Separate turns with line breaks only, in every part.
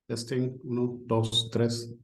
Testing, uno, dos, tres.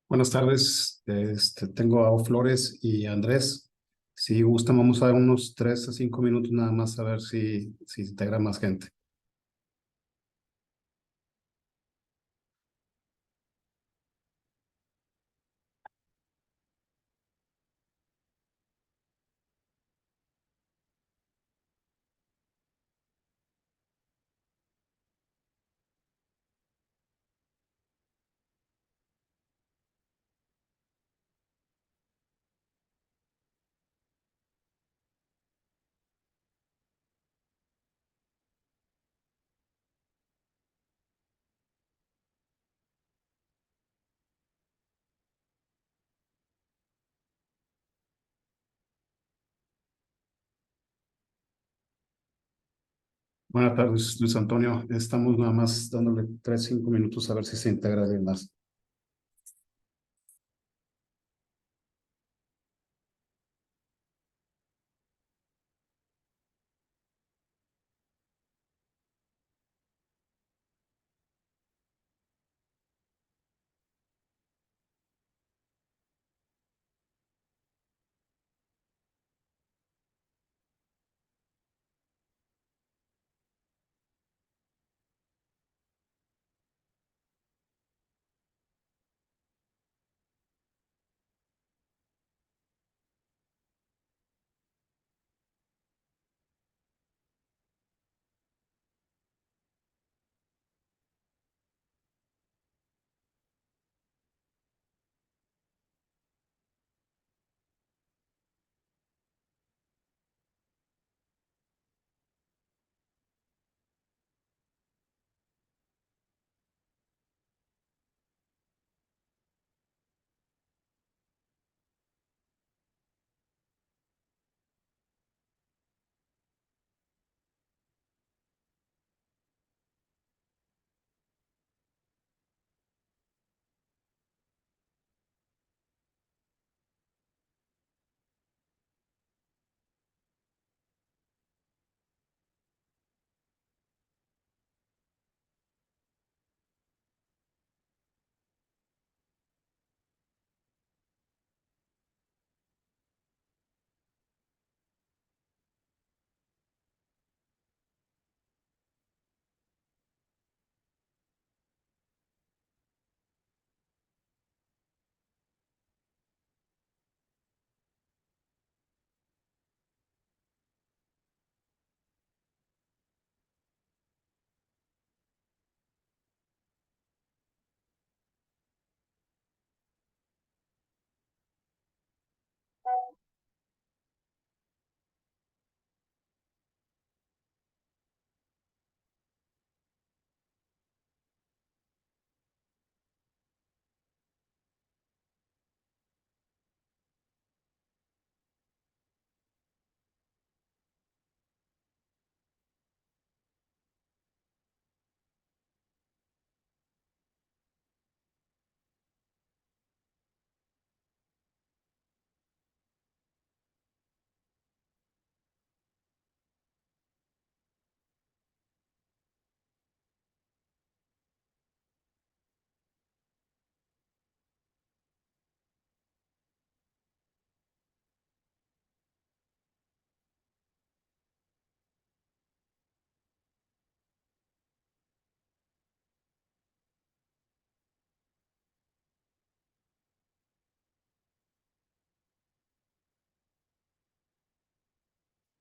Buenas tardes. Tengo a Flores y a Andrés. Si gustan, vamos a dar unos 3 a 5 minutos nada más a ver si se integra más gente. Buenas tardes, Luis Antonio. Estamos nada más dándole 3 a 5 minutos a ver si se integra alguien más.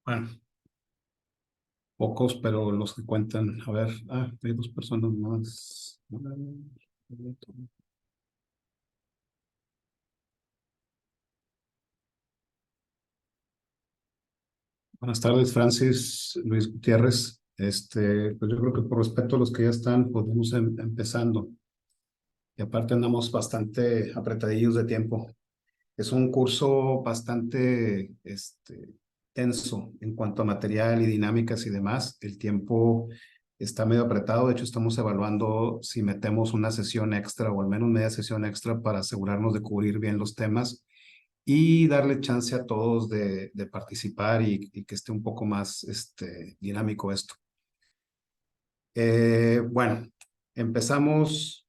Bueno, pocos, pero los que cuentan. A ver, hay dos personas más. Buenas tardes, Francis, Luis Gutiérrez. Pues yo creo que por respeto a los que ya están, podemos empezando. Y aparte andamos bastante apretadillos de tiempo. Es un curso bastante tenso en cuanto a material y dinámicas y demás. El tiempo está medio apretado. De hecho, estamos evaluando si metemos una sesión extra o al menos media sesión extra para asegurarnos de cubrir bien los temas y darle chance a todos de participar y que esté un poco más dinámico esto. Bueno, empezamos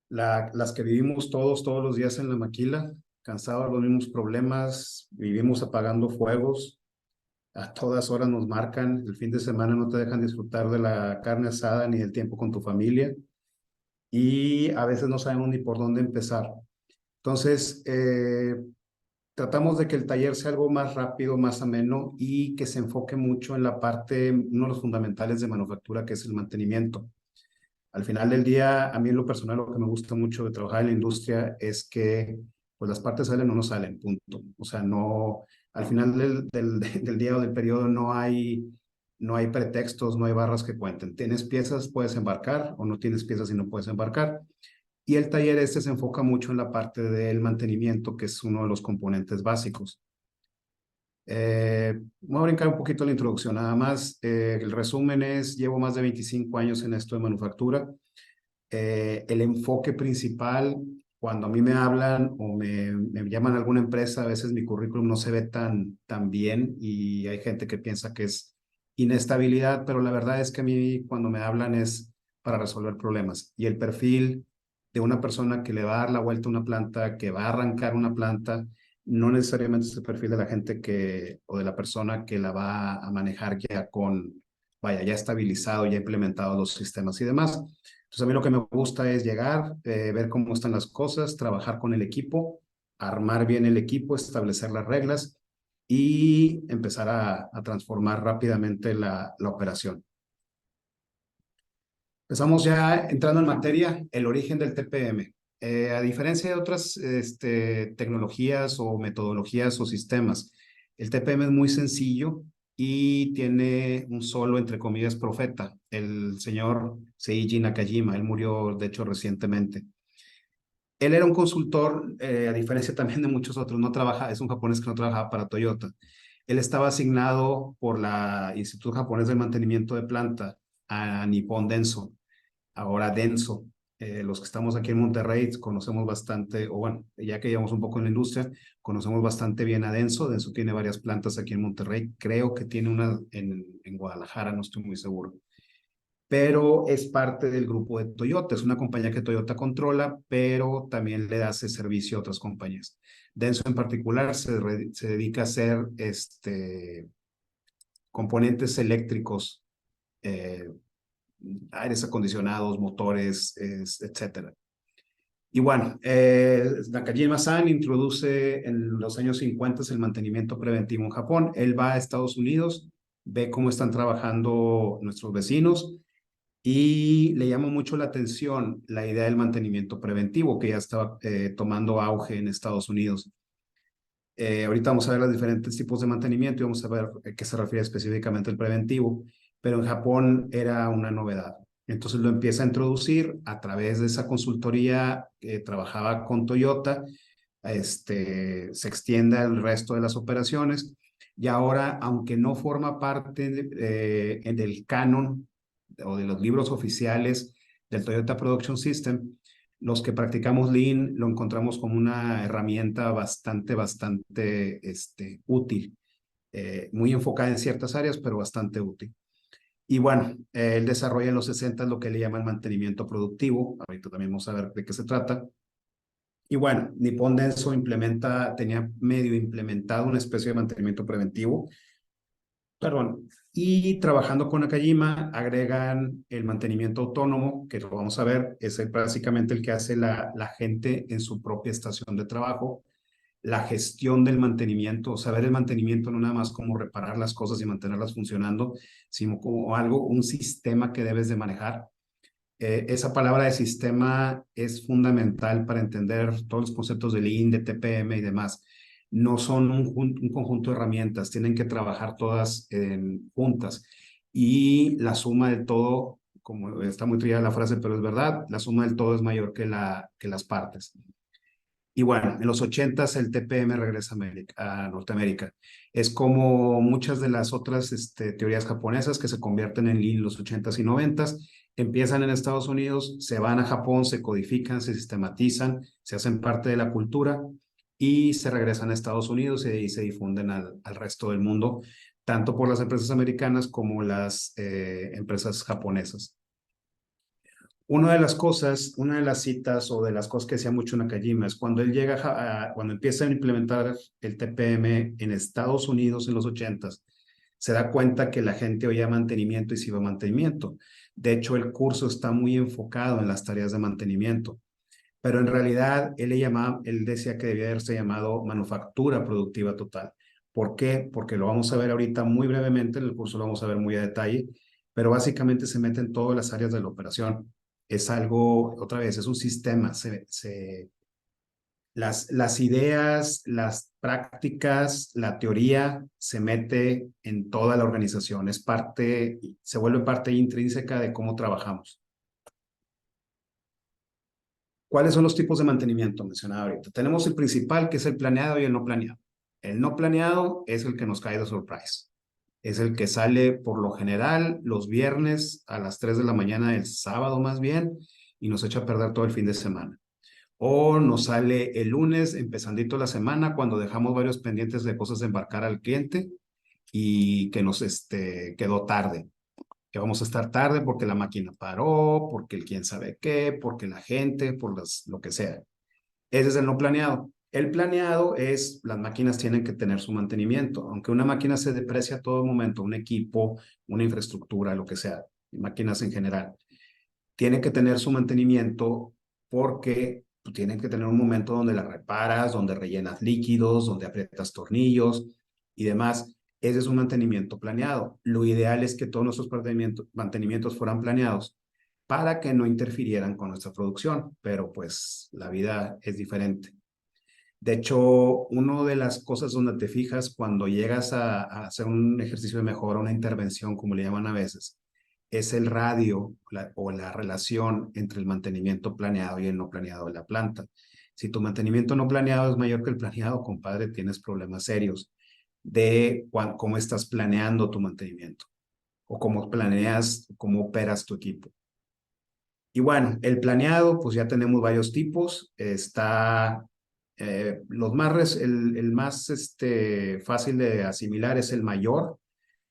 las que vivimos todos los días en la maquila, cansados de los mismos problemas, vivimos apagando fuegos, a todas horas nos marcan, el fin de semana no te dejan disfrutar de la carne asada ni del tiempo con tu familia y a veces no sabemos ni por dónde empezar. Entonces, tratamos de que el taller sea algo más rápido, más ameno y que se enfoque mucho en la parte, uno de los fundamentales de manufactura, que es el mantenimiento. Al final del día, a mí en lo personal lo que me gusta mucho de trabajar en la industria es que pues las partes salen o no salen, punto. O sea, no, al final del día o del periodo no hay pretextos, no hay barras que cuenten. Tienes piezas, puedes embarcar o no tienes piezas y no puedes embarcar. Y el taller se enfoca mucho en la parte del mantenimiento, que es uno de los componentes básicos. Voy a brincar un poquito la introducción, nada más. El resumen es, llevo más de 25 años en esto de manufactura. El enfoque principal, cuando a mí me hablan o me llaman a alguna empresa, a veces mi currículum no se ve tan bien y hay gente que piensa que es inestabilidad, pero la verdad es que a mí cuando me hablan es para resolver problemas. Y el perfil de una persona que le va a dar la vuelta a una planta, que va a arrancar una planta, no necesariamente es el perfil de la gente o de la persona que la va a manejar ya vaya, ya estabilizado, ya implementado los sistemas y demás. Entonces a mí lo que me gusta es llegar, ver cómo están las cosas, trabajar con el equipo, armar bien el equipo, establecer las reglas y empezar a transformar rápidamente la operación. Empezamos ya entrando en materia, el origen del TPM. A diferencia de otras tecnologías o metodologías o sistemas, el TPM es muy sencillo y tiene un solo, entre comillas, profeta, el señor Seiji Nakajima. Él murió, de hecho, recientemente. Él era un consultor, a diferencia también de muchos otros, no trabaja, es un japonés que no trabajaba para Toyota. Él estaba asignado por la Instituto Japonés de Mantenimiento de Planta a Nippon Denso, ahora Denso. Los que estamos aquí en Monterrey conocemos bastante, o bueno, ya que llevamos un poco en la industria, conocemos bastante bien a Denso. Denso tiene varias plantas aquí en Monterrey, creo que tiene una en Guadalajara, no estoy muy seguro, pero es parte del grupo de Toyota. Es una compañía que Toyota controla, pero también le hace servicio a otras compañías. Denso en particular se dedica a hacer componentes eléctricos, eh, aires acondicionados, motores, etcétera. Y bueno, Nakajima-san introduce en los años 50 el mantenimiento preventivo en Japón. Él va a Estados Unidos, ve cómo están trabajando nuestros vecinos y le llama mucho la atención la idea del mantenimiento preventivo que ya estaba tomando auge en Estados Unidos. Ahorita vamos a ver los diferentes tipos de mantenimiento y vamos a ver a qué se refiere específicamente el preventivo, pero en Japón era una novedad. Entonces lo empieza a introducir a través de esa consultoría que trabajaba con Toyota, se extiende al resto de las operaciones y ahora, aunque no forma parte del canon o de los libros oficiales del Toyota Production System, los que practicamos Lean lo encontramos como una herramienta bastante útil, muy enfocada en ciertas áreas, pero bastante útil. Y bueno, él desarrolla en los 60 lo que le llama el mantenimiento productivo. Ahorita también vamos a ver de qué se trata. Y bueno, Nippon Denso tenía medio implementado una especie de mantenimiento preventivo. Perdón. Y trabajando con Nakajima, agregan el mantenimiento autónomo, que lo vamos a ver, es básicamente el que hace la gente en su propia estación de trabajo. la gestión del mantenimiento, saber el mantenimiento no nada más como reparar las cosas y mantenerlas funcionando, sino como algo, un sistema que debes de manejar. Esa palabra de sistema es fundamental para entender todos los conceptos de Lean, de TPM y demás. No son un conjunto de herramientas, tienen que trabajar todas juntas. Y la suma del todo, como está muy trillada la frase, pero es verdad, la suma del todo es mayor que las partes. Y bueno, en los 80s el TPM regresa a Norteamérica. Es como muchas de las otras teorías japonesas que se convierten en Lean en los 80s y 90s. Empiezan en Estados Unidos, se van a Japón, se codifican, se sistematizan, se hacen parte de la cultura y se regresan a Estados Unidos y ahí se difunden al resto del mundo, tanto por las empresas americanas como las empresas japonesas. Una de las cosas, una de las citas o de las cosas que decía mucho Nakajima es cuando él llega cuando empieza a implementar el TPM en Estados Unidos en los 80s, se da cuenta que la gente oía mantenimiento y se iba a mantenimiento. De hecho, el curso está muy enfocado en las tareas de mantenimiento, pero en realidad él decía que debía haberse llamado manufactura productiva total. ¿Por qué? Porque lo vamos a ver ahorita muy brevemente, en el curso lo vamos a ver muy a detalle, pero básicamente se mete en todas las áreas de la operación. Es algo, otra vez, es un sistema. Las ideas, las prácticas, la teoría se mete en toda la organización. Se vuelve parte intrínseca de cómo trabajamos. ¿Cuáles son los tipos de mantenimiento mencionado ahorita? Tenemos el principal, que es el planeado y el no planeado. El no planeado es el que nos cae de surprise. Es el que sale por lo general los viernes a las 3 de la mañana del sábado más bien y nos echa a perder todo el fin de semana. O nos sale el lunes empezandito la semana cuando dejamos varios pendientes de cosas de embarcar al cliente y que nos quedó tarde. Que vamos a estar tarde porque la máquina paró, porque el quién sabe qué, porque la gente, lo que sea. Ese es el no planeado. El planeado es, las máquinas tienen que tener su mantenimiento, aunque una máquina se deprecia a todo momento, un equipo, una infraestructura, lo que sea, máquinas en general, tienen que tener su mantenimiento porque tienen que tener un momento donde la reparas, donde rellenas líquidos, donde aprietas tornillos y demás. Ese es un mantenimiento planeado. Lo ideal es que todos nuestros mantenimientos fueran planeados para que no interfirieran con nuestra producción, pero pues la vida es diferente. De hecho, una de las cosas donde te fijas cuando llegas a hacer un ejercicio de mejora, una intervención, como le llaman a veces, es el radio o la relación entre el mantenimiento planeado y el no planeado de la planta. Si tu mantenimiento no planeado es mayor que el planeado, compadre, tienes problemas serios de cómo estás planeando tu mantenimiento o cómo planeas, cómo operas tu equipo. Y bueno, el planeado, pues ya tenemos varios tipos. Está el más fácil de asimilar es el mayor.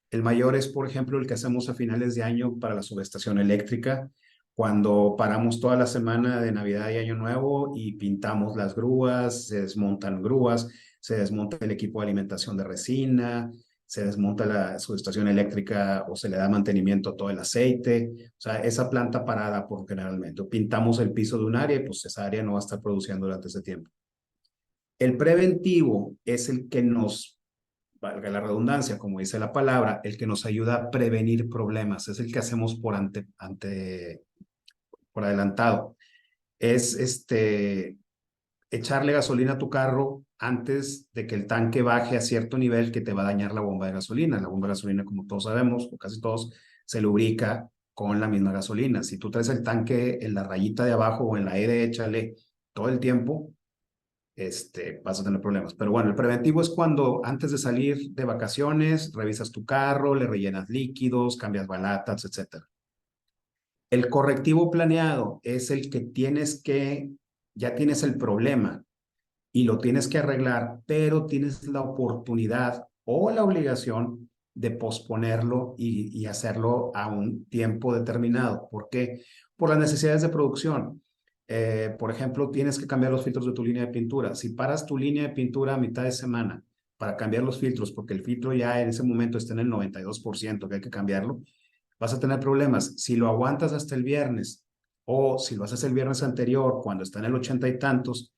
El mayor es, por ejemplo, el que hacemos a finales de año para la subestación eléctrica, cuando paramos toda la semana de Navidad y Año Nuevo y pintamos las grúas, se desmontan grúas, se desmonta el equipo de alimentación de resina, se desmonta la subestación eléctrica o se le da mantenimiento a todo el aceite. O sea, esa planta parada por generalmente. Pintamos el piso de un área y pues esa área no va a estar produciendo durante ese tiempo. El preventivo es el que nos, valga la redundancia, como dice la palabra, el que nos ayuda a prevenir problemas, es el que hacemos por adelantado. Es echarle gasolina a tu carro antes de que el tanque baje a cierto nivel que te va a dañar la bomba de gasolina. La bomba de gasolina, como todos sabemos, o casi todos, se lubrica con la misma gasolina. Si tú traes el tanque en la rayita de abajo o en la E de échale todo el tiempo, vas a tener problemas. Pero bueno, el preventivo es cuando antes de salir de vacaciones, revisas tu carro, le rellenas líquidos, cambias balatas, etcétera. El correctivo planeado es el que ya tienes el problema y lo tienes que arreglar, pero tienes la oportunidad o la obligación de posponerlo y hacerlo a un tiempo determinado. ¿Por qué? Por las necesidades de producción. Por ejemplo, tienes que cambiar los filtros de tu línea de pintura. Si paras tu línea de pintura a mitad de semana para cambiar los filtros, porque el filtro ya en ese momento está en el 92%, que hay que cambiarlo, vas a tener problemas. Si lo aguantas hasta el viernes o si lo haces el viernes anterior cuando está en el 80 y tantos,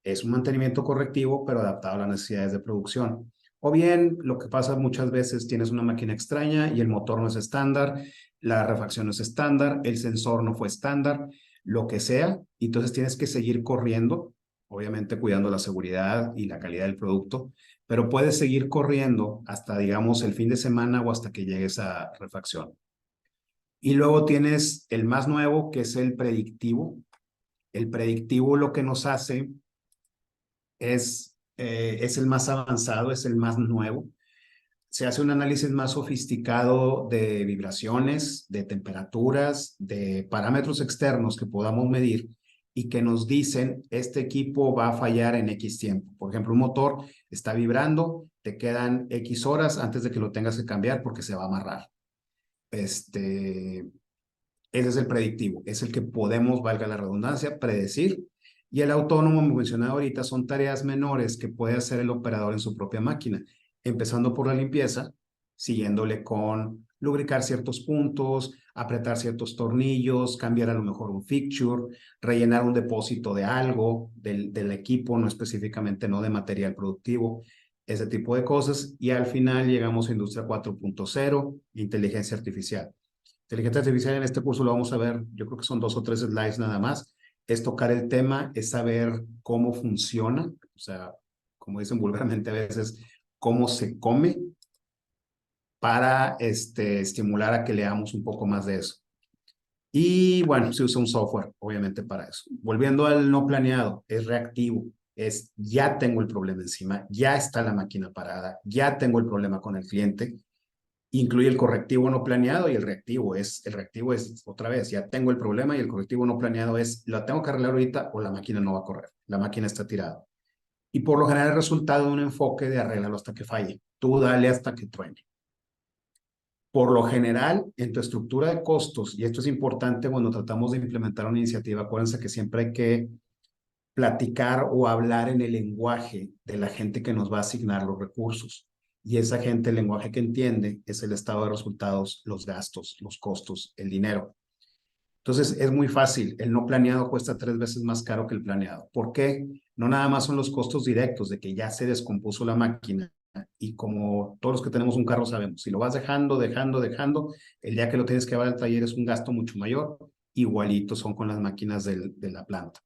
Es un mantenimiento correctivo, pero adaptado a las necesidades de producción. O bien, lo que pasa muchas veces, tienes una máquina extraña y el motor no es estándar, la refacción no es estándar, el sensor no fue estándar, lo que sea, y entonces tienes que seguir corriendo, obviamente cuidando la seguridad y la calidad del producto, pero puedes seguir corriendo hasta, digamos, el fin de semana o hasta que llegues a refacción. Y luego tienes el más nuevo, que es el predictivo. El predictivo lo que nos hace es el más avanzado, es el más nuevo. Se hace un análisis más sofisticado de vibraciones, de temperaturas, de parámetros externos que podamos medir y que nos dicen, este equipo va a fallar en X tiempo. Por ejemplo, un motor está vibrando, te quedan X horas antes de que lo tengas que cambiar porque se va a amarrar. Ese es el predictivo, es el que podemos, valga la redundancia, predecir. Y el autónomo, me mencionaba ahorita, son tareas menores que puede hacer el operador en su propia máquina, empezando por la limpieza, siguiéndole con lubricar ciertos puntos, apretar ciertos tornillos, cambiar a lo mejor un fixture, rellenar un depósito de algo del equipo, no específicamente no de material productivo, ese tipo de cosas. Y al final llegamos a Industria 4.0, inteligencia artificial. Inteligencia artificial en este curso lo vamos a ver, yo creo que son 2 o 3 slides nada más. Es tocar el tema, es saber cómo funciona, o sea, como dicen vulgarmente a veces, cómo se come para estimular a que leamos un poco más de eso. Y bueno, se usa un software, obviamente, para eso. Volviendo al no planeado, es reactivo. Es ya tengo el problema encima, ya está la máquina parada, ya tengo el problema con el cliente. Incluye el correctivo no planeado y el reactivo es otra vez, ya tengo el problema y el correctivo no planeado es, la tengo que arreglar ahorita o la máquina no va a correr, la máquina está tirada. Y por lo general el resultado de un enfoque de arreglarlo hasta que falle, tú dale hasta que truene. Por lo general, en tu estructura de costos, y esto es importante cuando tratamos de implementar una iniciativa, acuérdense que siempre hay que platicar o hablar en el lenguaje de la gente que nos va a asignar los recursos. Y esa gente, el lenguaje que entiende es el estado de resultados, los gastos, los costos, el dinero. Entonces, es muy fácil. El no planeado cuesta 3 veces más caro que el planeado. ¿Por qué? No nada más son los costos directos de que ya se descompuso la máquina. Y como todos los que tenemos un carro sabemos, si lo vas dejando, el día que lo tienes que llevar al taller es un gasto mucho mayor. Igualito son con las máquinas de la planta.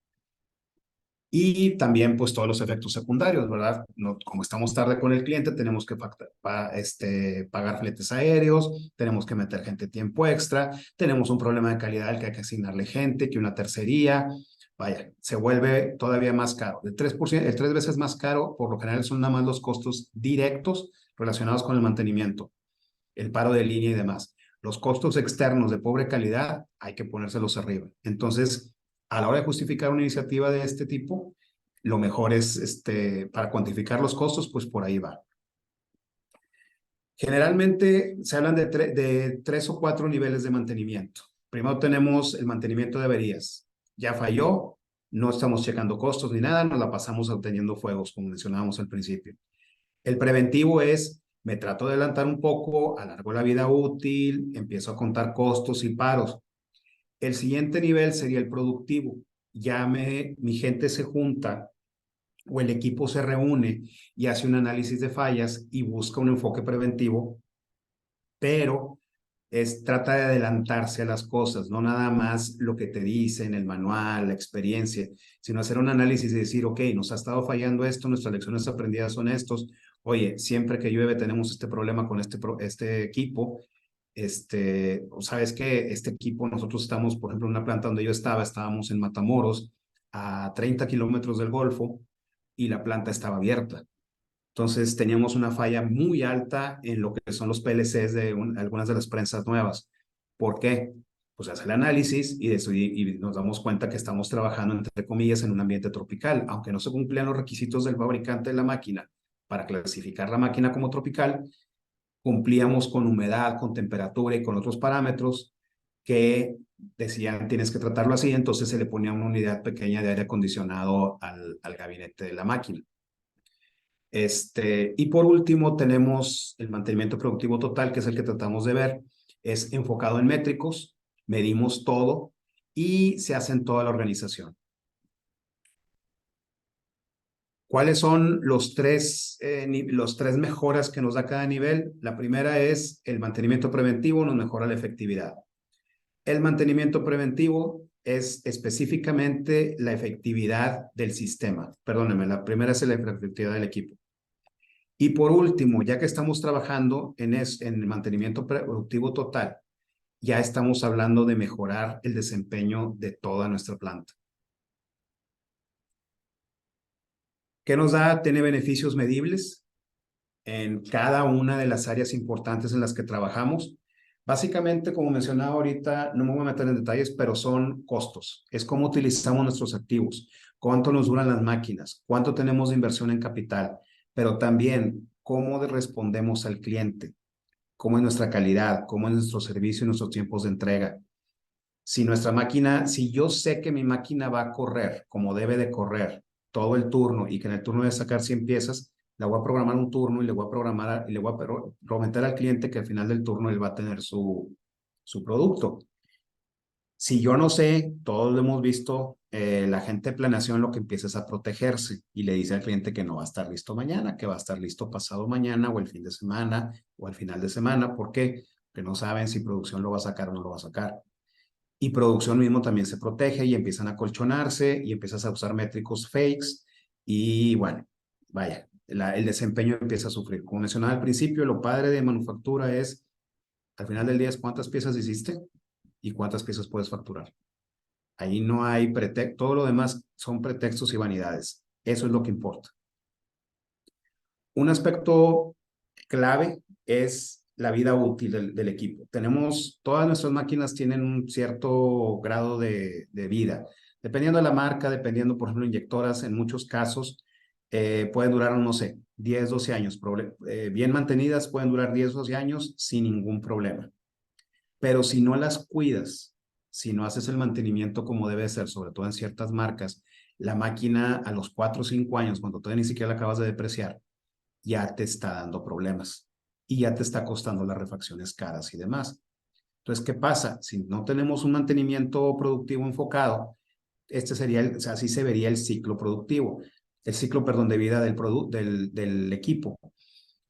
Y también, pues, todos los efectos secundarios, ¿verdad? No, como estamos tarde con el cliente, tenemos que pagar fletes aéreos, tenemos que meter gente tiempo extra, tenemos un problema de calidad al que hay que asignarle gente, que una tercería. Vaya, se vuelve todavía más caro. El 3%, el 3 veces más caro, por lo general, son nada más los costos directos relacionados con el mantenimiento, el paro de línea y demás. Los costos externos de pobre calidad hay que ponérselos arriba. Entonces, a la hora de justificar una iniciativa de este tipo, lo mejor es, para cuantificar los costos, pues por ahí va. Generalmente se hablan de 3 o 4 niveles de mantenimiento. Primero tenemos el mantenimiento de averías. Ya falló, no estamos checando costos ni nada, nos la pasamos obteniendo fuegos, como mencionábamos al principio. El preventivo es, me trato de adelantar un poco, alargo la vida útil, empiezo a contar costos y paros. El siguiente nivel sería el productivo. Mi gente se junta o el equipo se reúne y hace un análisis de fallas y busca un enfoque preventivo, pero trata de adelantarse a las cosas, no nada más lo que te dicen, el manual, la experiencia, sino hacer un análisis y decir, ok, nos ha estado fallando esto, nuestras lecciones aprendidas son estos, oye, siempre que llueve tenemos este problema con este equipo, sabes que este equipo, nosotros estamos, por ejemplo, en una planta donde yo estábamos en Matamoros, a 30 kilómetros del Golfo, y la planta estaba abierta. Entonces teníamos una falla muy alta en lo que son los PLCs de algunas de las prensas nuevas. ¿Por qué? Pues hace el análisis y nos damos cuenta que estamos trabajando, entre comillas, en un ambiente tropical. Aunque no se cumplían los requisitos del fabricante de la máquina para clasificar la máquina como tropical, cumplíamos con humedad, con temperatura y con otros parámetros que decían tienes que tratarlo así, entonces se le ponía una unidad pequeña de aire acondicionado al gabinete de la máquina. Y por último tenemos el mantenimiento productivo total, que es el que tratamos de ver. Es enfocado en métricos, medimos todo y se hace en toda la organización. ¿Cuáles son los tres mejoras que nos da cada nivel? La primera es el mantenimiento preventivo, nos mejora la efectividad. El mantenimiento preventivo es específicamente la efectividad del sistema. Perdónenme, la primera es la efectividad del equipo. Y por último, ya que estamos trabajando en el mantenimiento productivo total, ya estamos hablando de mejorar el desempeño de toda nuestra planta. ¿Qué nos da? Tiene beneficios medibles en cada una de las áreas importantes en las que trabajamos. Básicamente, como mencionaba ahorita, no me voy a meter en detalles, pero son costos. Es cómo utilizamos nuestros activos, cuánto nos duran las máquinas, cuánto tenemos de inversión en capital, pero también cómo respondemos al cliente, cómo es nuestra calidad, cómo es nuestro servicio y nuestros tiempos de entrega. Si yo sé que mi máquina va a correr como debe de correr todo el turno y que en el turno de sacar 100 piezas, la voy a programar un turno y le voy a programar y le voy a prometer al cliente que al final del turno él va a tener su producto. Si yo no sé, todos lo hemos visto, la gente de planeación lo que empieza es a protegerse y le dice al cliente que no va a estar listo mañana, que va a estar listo pasado mañana o el fin de semana o al final de semana. ¿Por qué? Porque no saben si producción lo va a sacar o no lo va a sacar. Y producción mismo también se protege y empiezan a colchonarse y empiezas a usar métricos fakes y bueno, vaya, el desempeño empieza a sufrir. Como mencionaba al principio, lo padre de manufactura es, al final del día, es cuántas piezas hiciste y cuántas piezas puedes facturar. Ahí no hay pretexto, todo lo demás son pretextos y vanidades. Eso es lo que importa. Un aspecto clave es la vida útil del equipo. Todas nuestras máquinas tienen un cierto grado de vida. Dependiendo de la marca, dependiendo, por ejemplo, inyectoras, en muchos casos pueden durar, no sé, 10, 12 años. Bien mantenidas pueden durar 10, 12 años sin ningún problema. Pero si no las cuidas, si no haces el mantenimiento como debe ser, sobre todo en ciertas marcas, la máquina a los 4 o 5 años, cuando todavía ni siquiera la acabas de depreciar, ya te está dando problemas y ya te está costando las refacciones caras y demás. Entonces, ¿qué pasa? Si no tenemos un mantenimiento productivo enfocado, así se vería el ciclo productivo, el ciclo, perdón, de vida del equipo.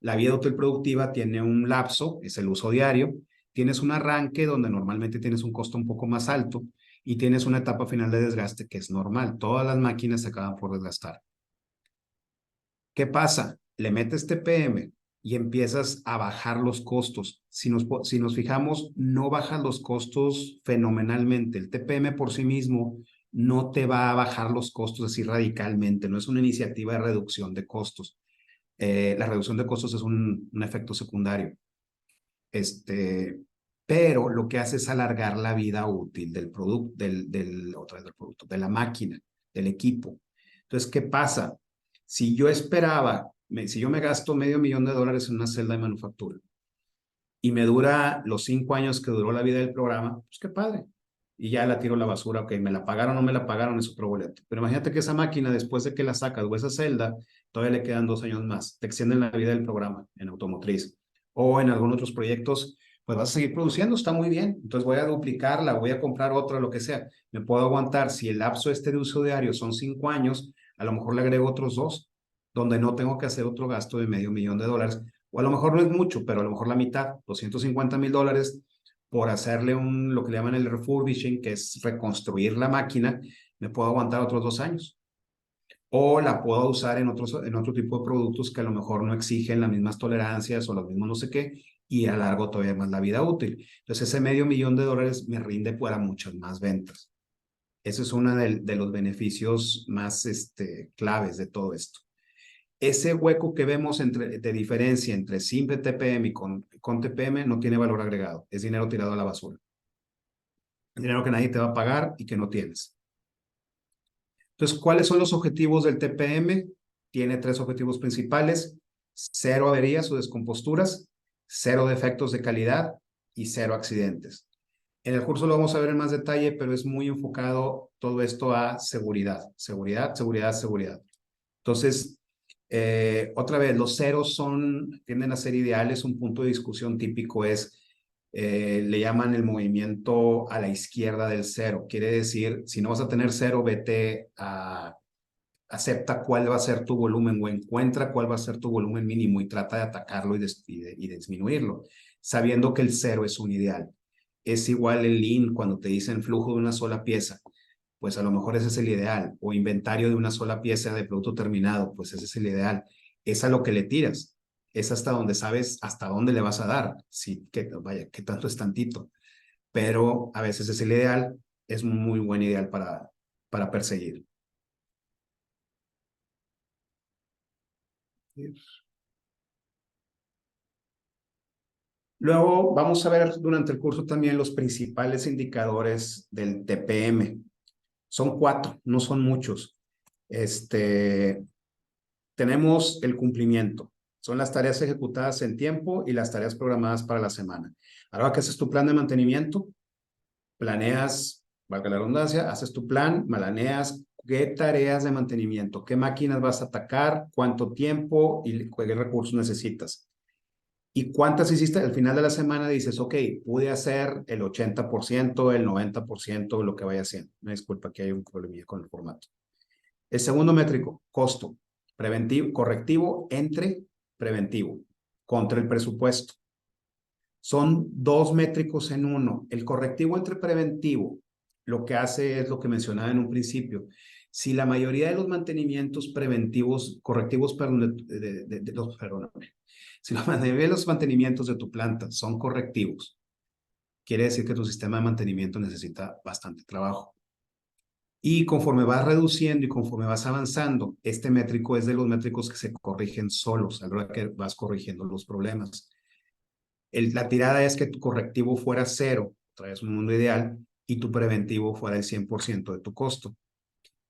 La vida útil productiva tiene un lapso, es el uso diario, tienes un arranque donde normalmente tienes un costo un poco más alto y tienes una etapa final de desgaste que es normal. Todas las máquinas se acaban por desgastar. ¿Qué pasa? Le metes TPM y empiezas a bajar los costos. Si nos fijamos, no bajan los costos fenomenalmente. El TPM por sí mismo no te va a bajar los costos así radicalmente. No es una iniciativa de reducción de costos. La reducción de costos es un efecto secundario. Pero lo que hace es alargar la vida útil del producto, otra vez del producto, de la máquina, del equipo. Entonces, ¿qué pasa? Si yo me gasto $500,000 en una celda de manufactura y me dura los 5 años que duró la vida del programa, pues qué padre. Y ya la tiro a la basura, ok, me la pagaron o no me la pagaron, es otro boleto. Pero imagínate que esa máquina, después de que la sacas o esa celda, todavía le quedan 2 años más. Te extienden la vida del programa en automotriz o en algunos otros proyectos, pues vas a seguir produciendo, está muy bien. Entonces voy a duplicarla, voy a comprar otra, lo que sea. Me puedo aguantar. Si el lapso de uso diario son 5 años, a lo mejor le agrego otros 2, donde no tengo que hacer otro gasto de $500,000. O a lo mejor no es mucho, pero a lo mejor la mitad, $250,000 por hacerle lo que le llaman el refurbishing, que es reconstruir la máquina, me puedo aguantar otros 2 años. O la puedo usar en otro tipo de productos que a lo mejor no exigen las mismas tolerancias o los mismos no sé qué, y alargo todavía más la vida útil. Entonces ese $500,000 me rinde para muchas más ventas. Ese es uno de los beneficios más claves de todo esto. Ese hueco que vemos de diferencia entre simple TPM y con TPM no tiene valor agregado. Es dinero tirado a la basura. Dinero que nadie te va a pagar y que no tienes. Entonces, ¿cuáles son los objetivos del TPM? Tiene 3 objetivos principales: 0 averías o descomposturas, 0 defectos de calidad y 0 accidentes. En el curso lo vamos a ver en más detalle, pero es muy enfocado todo esto a seguridad, seguridad, seguridad, seguridad. Entonces, otra vez, los ceros tienden a ser ideales. Un punto de discusión típico le llaman el movimiento a la izquierda del cero. Quiere decir, si no vas a tener cero, vete a acepta cuál va a ser tu volumen o encuentra cuál va a ser tu volumen mínimo y trata de atacarlo y disminuirlo, sabiendo que el cero es un ideal. Es igual el Lean cuando te dicen flujo de una sola pieza, pues a lo mejor ese es el ideal, o inventario de una sola pieza de producto terminado, pues ese es el ideal. Es a lo que le tiras, es hasta donde sabes hasta dónde le vas a dar, sí, que vaya, que tanto es tantito, pero a veces es el ideal, es un muy buen ideal para perseguir. Luego vamos a ver durante el curso también los principales indicadores del TPM. Son 4, no son muchos. Tenemos el cumplimiento. Son las tareas ejecutadas en tiempo y las tareas programadas para la semana. Ahora que haces tu plan de mantenimiento, planeas, valga la redundancia, haces tu plan, planeas qué tareas de mantenimiento, qué máquinas vas a atacar, cuánto tiempo y qué recursos necesitas. ¿Y cuántas hiciste? Al final de la semana dices, ok, pude hacer el 80%, el 90% de lo que vaya haciendo. Me disculpa que hay un problemilla con el formato. El segundo métrico, costo. Preventivo, correctivo entre preventivo, contra el presupuesto. Son 2 métricos en uno. El correctivo entre preventivo lo que hace es lo que mencionaba en un principio. Si la mayoría de los mantenimientos preventivos, correctivos, perdón, perdóname. Si la mayoría de los mantenimientos de tu planta son correctivos, quiere decir que tu sistema de mantenimiento necesita bastante trabajo. Y conforme vas reduciendo y conforme vas avanzando, este métrico es de los métricos que se corrigen solos a la hora que vas corrigiendo los problemas. La tirada es que tu correctivo fuera 0, otra vez un mundo ideal, y tu preventivo fuera el 100% de tu costo.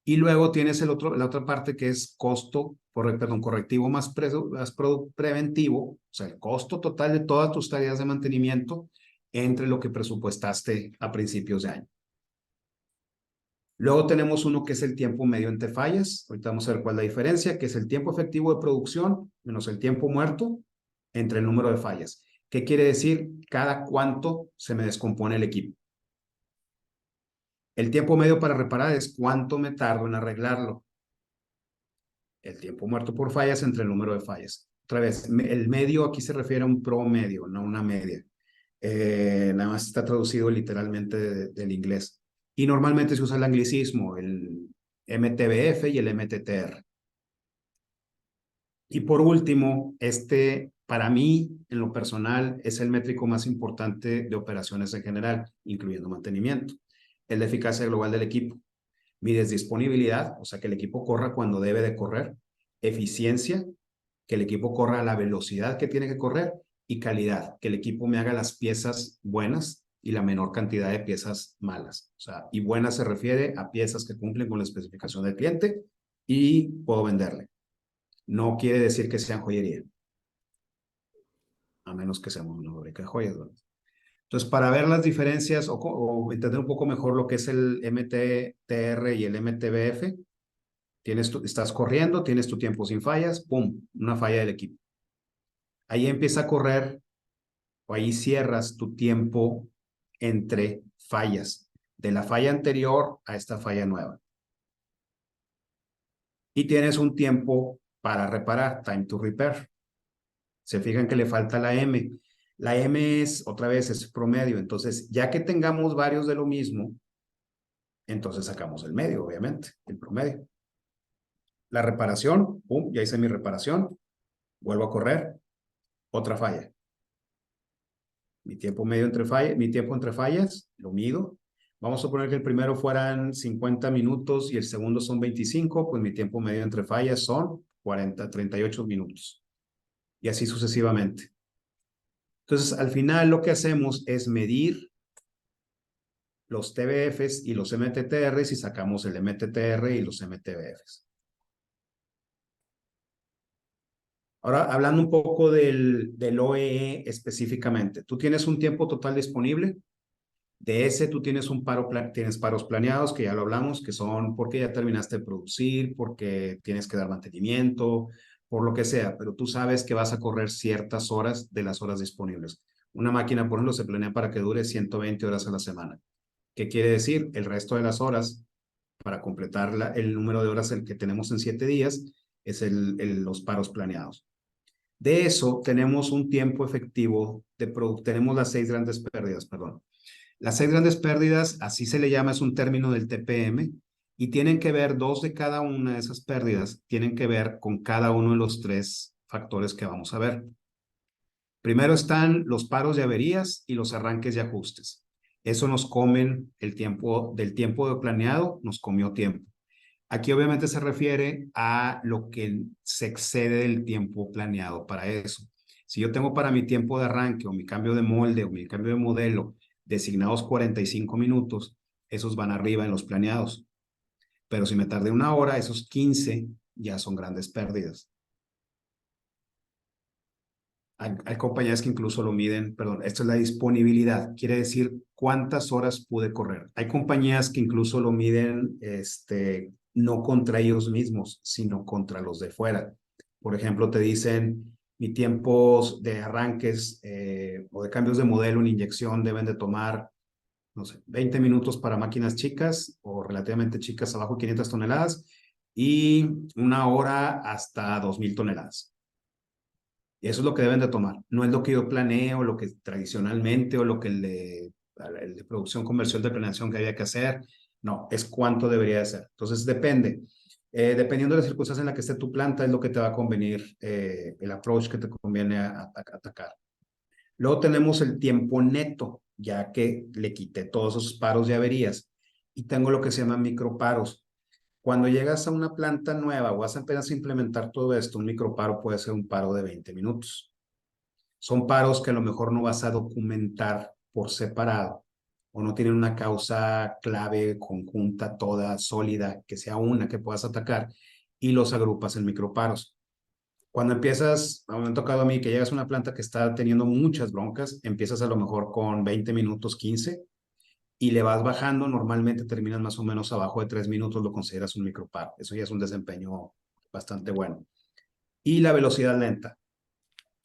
Y luego tienes la otra parte que es costo, perdón, correctivo más preventivo, o sea, el costo total de todas tus tareas de mantenimiento entre lo que presupuestaste a principios de año. Luego tenemos uno que es el tiempo medio entre fallas. Ahorita vamos a ver cuál es la diferencia, que es el tiempo efectivo de producción menos el tiempo muerto entre el número de fallas. ¿Qué quiere decir? Cada cuánto se me descompone el equipo. El tiempo medio para reparar es cuánto me tardo en arreglarlo. El tiempo muerto por fallas entre el número de fallas. Otra vez, el medio aquí se refiere a un promedio, no una media. Nada más está traducido literalmente del inglés. Y normalmente se usa el anglicismo, el MTBF y el MTTR. Y por último, para mí, en lo personal, es el métrico más importante de operaciones en general, incluyendo mantenimiento. Es la eficacia global del equipo. Mides disponibilidad, o sea, que el equipo corra cuando debe de correr. Eficiencia, que el equipo corra a la velocidad que tiene que correr. Y calidad, que el equipo me haga las piezas buenas y la menor cantidad de piezas malas. O sea, y buenas se refiere a piezas que cumplen con la especificación del cliente y puedo venderle. No quiere decir que sean joyería, a menos que seamos una fábrica de joyas, ¿verdad? Entonces, para ver las diferencias o entender un poco mejor lo que es el MTTR y el MTBF, estás corriendo, tienes tu tiempo sin fallas, ¡pum!, una falla del equipo. Ahí empieza a correr o ahí cierras tu tiempo entre fallas, de la falla anterior a esta falla nueva. Y tienes un tiempo para reparar, time to repair. Se fijan que le falta la M. La M es, otra vez, es promedio. Entonces, ya que tengamos varios de lo mismo, entonces sacamos el medio, obviamente, el promedio. La reparación, pum, ya hice mi reparación, vuelvo a correr, otra falla. Mi tiempo medio entre fallas, mi tiempo entre fallas, lo mido. Vamos a suponer que el primero fueran 50 minutos y el segundo son 25, pues mi tiempo medio entre fallas son 38 minutos. Y así sucesivamente. Entonces, al final lo que hacemos es medir los TBFs y los MTTRs y sacamos el MTTR y los MTBFs. Ahora, hablando un poco del OEE específicamente, tú tienes un tiempo total disponible. De ese tú tienes tienes paros planeados, que ya lo hablamos, que son porque ya terminaste de producir, porque tienes que dar mantenimiento, por lo que sea, pero tú sabes que vas a correr ciertas horas de las horas disponibles. Una máquina, por ejemplo, se planea para que dure 120 horas a la semana. ¿Qué quiere decir? El resto de las horas para completar el número de horas el que tenemos en 7 días, es los paros planeados. De eso tenemos un tiempo efectivo, tenemos las 6 grandes pérdidas, perdón. Las 6 grandes pérdidas, así se le llama, es un término del TPM, y tienen que ver, 2 de cada una de esas pérdidas, tienen que ver con cada uno de los 3 factores que vamos a ver. Primero están los paros de averías y los arranques y ajustes. Eso nos comen el tiempo, del tiempo de planeado, nos comió tiempo. Aquí obviamente se refiere a lo que se excede del tiempo planeado para eso. Si yo tengo para mi tiempo de arranque o mi cambio de molde o mi cambio de modelo designados 45 minutos, esos van arriba en los planeados. Pero si me tardé 1 hora, esos 15 ya son grandes pérdidas. Hay compañías que incluso lo miden, perdón, esto es la disponibilidad, quiere decir cuántas horas pude correr. Hay compañías que incluso lo miden, no contra ellos mismos, sino contra los de fuera. Por ejemplo, te dicen, mi tiempos de arranques o de cambios de modelo en inyección deben de tomar, no sé, 20 minutos para máquinas chicas o relativamente chicas abajo de 500 toneladas y 1 hora hasta 2000 toneladas. Y eso es lo que deben de tomar. No es lo que yo planeo, lo que tradicionalmente o lo que el de producción comercial de planeación que había que hacer. No, es cuánto debería de ser. Entonces depende. Dependiendo de la circunstancia en la que esté tu planta, es lo que te va a convenir, el approach que te conviene atacar. Luego tenemos el tiempo neto, ya que le quité todos esos paros de averías. Y tengo lo que se llama microparos. Cuando llegas a una planta nueva o vas a apenas implementar todo esto, un microparo puede ser un paro de 20 minutos. Son paros que a lo mejor no vas a documentar por separado o no tienen una causa clave, conjunta, toda, sólida, que sea una que puedas atacar y los agrupas en microparos. Cuando empiezas, me ha tocado a mí que llegas a una planta que está teniendo muchas broncas, empiezas a lo mejor con 20 minutos, 15, y le vas bajando, normalmente terminas más o menos abajo de 3 minutos, lo consideras un microparo. Eso ya es un desempeño bastante bueno. Y la velocidad lenta,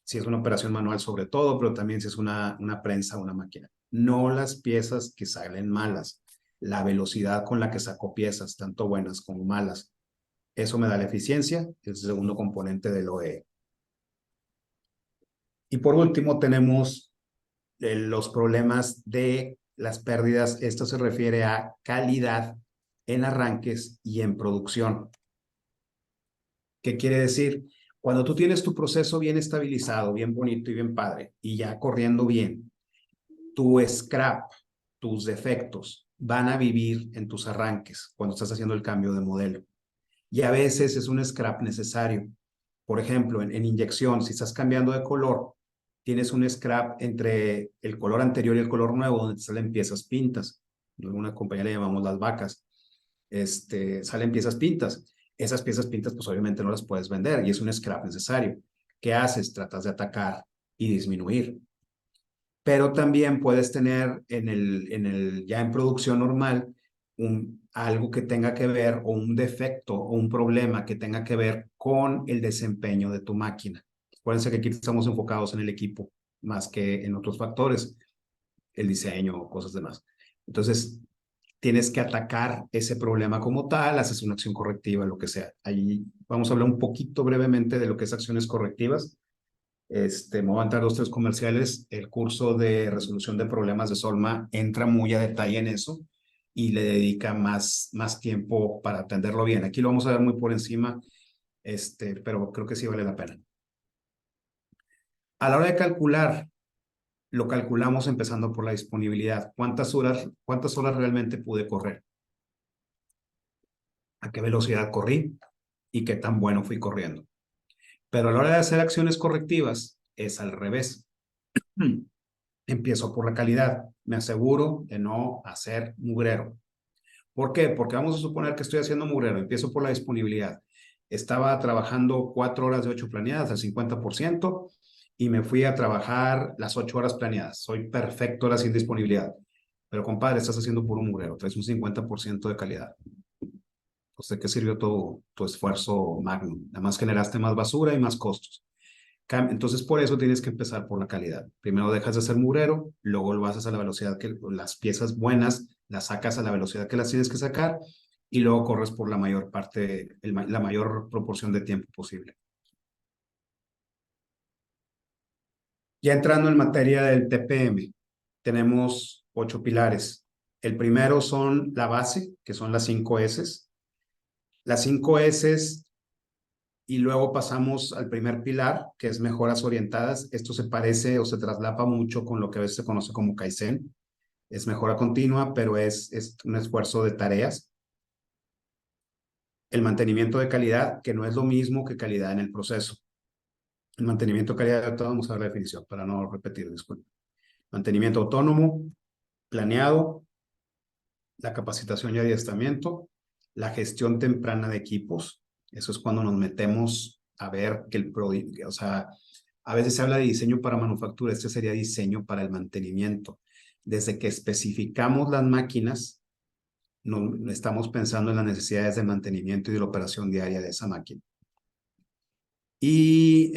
si es una operación manual sobre todo, pero también si es una prensa, una máquina. No las piezas que salen malas, la velocidad con la que saco piezas, tanto buenas como malas. Eso me da la eficiencia, es el segundo componente del OE. Y por último tenemos los problemas de las pérdidas. Esto se refiere a calidad en arranques y en producción. ¿Qué quiere decir? Cuando tú tienes tu proceso bien estabilizado, bien bonito y bien padre, y ya corriendo bien, tu scrap, tus defectos, van a vivir en tus arranques cuando estás haciendo el cambio de modelo. Y a veces es un scrap necesario. Por ejemplo, en inyección, si estás cambiando de color, tienes un scrap entre el color anterior y el color nuevo, donde te salen piezas pintas. En alguna compañía le llamamos las vacas. Salen piezas pintas. Esas piezas pintas, pues obviamente no las puedes vender y es un scrap necesario. ¿Qué haces? Tratas de atacar y disminuir. Pero también puedes tener ya en producción normal algo que tenga que ver o un defecto o un problema que tenga que ver con el desempeño de tu máquina. Acuérdense que aquí estamos enfocados en el equipo más que en otros factores, el diseño o cosas demás. Entonces, tienes que atacar ese problema como tal, haces una acción correctiva, lo que sea. Ahí vamos a hablar un poquito brevemente de lo que es acciones correctivas. Me voy a entrar 2, 3 comerciales. El curso de resolución de problemas de Solma entra muy a detalle en eso y le dedica más tiempo para atenderlo bien. Aquí lo vamos a ver muy por encima, pero creo que sí vale la pena. A la hora de calcular, lo calculamos empezando por la disponibilidad. ¿Cuántas horas realmente pude correr? ¿A qué velocidad corrí? ¿Y qué tan bueno fui corriendo? Pero a la hora de hacer acciones correctivas, es al revés. Empiezo por la calidad. Me aseguro de no hacer mugrero. ¿Por qué? Porque vamos a suponer que estoy haciendo mugrero. Empiezo por la disponibilidad. Estaba trabajando 4 horas de 8 planeadas, al 50%, y me fui a trabajar las 8 horas planeadas. Soy perfecto ahora sin disponibilidad. Pero compadre, estás haciendo puro mugrero. Traes un 50% de calidad. Pues, ¿de qué sirvió tu esfuerzo magno? Nada más generaste más basura y más costos. Entonces, por eso tienes que empezar por la calidad. Primero dejas de ser mugrero, luego lo haces a la velocidad que las piezas buenas las sacas a la velocidad que las tienes que sacar y luego corres por la mayor parte, la mayor proporción de tiempo posible. Ya entrando en materia del TPM, tenemos 8 pilares. El primero son la base, que son las 5 S. Las 5 S, y luego pasamos al primer pilar, que es mejoras orientadas. Esto se parece o se traslapa mucho con lo que a veces se conoce como Kaizen. Es mejora continua, pero es un esfuerzo de tareas. El mantenimiento de calidad, que no es lo mismo que calidad en el proceso. El mantenimiento de calidad, vamos a ver la definición para no repetir, disculpe. Mantenimiento autónomo, planeado, la capacitación y adiestramiento, la gestión temprana de equipos. Eso es cuando nos metemos a ver que el producto, o sea, a veces se habla de diseño para manufactura, este sería diseño para el mantenimiento. Desde que especificamos las máquinas, no estamos pensando en las necesidades de mantenimiento y de la operación diaria de esa máquina. Y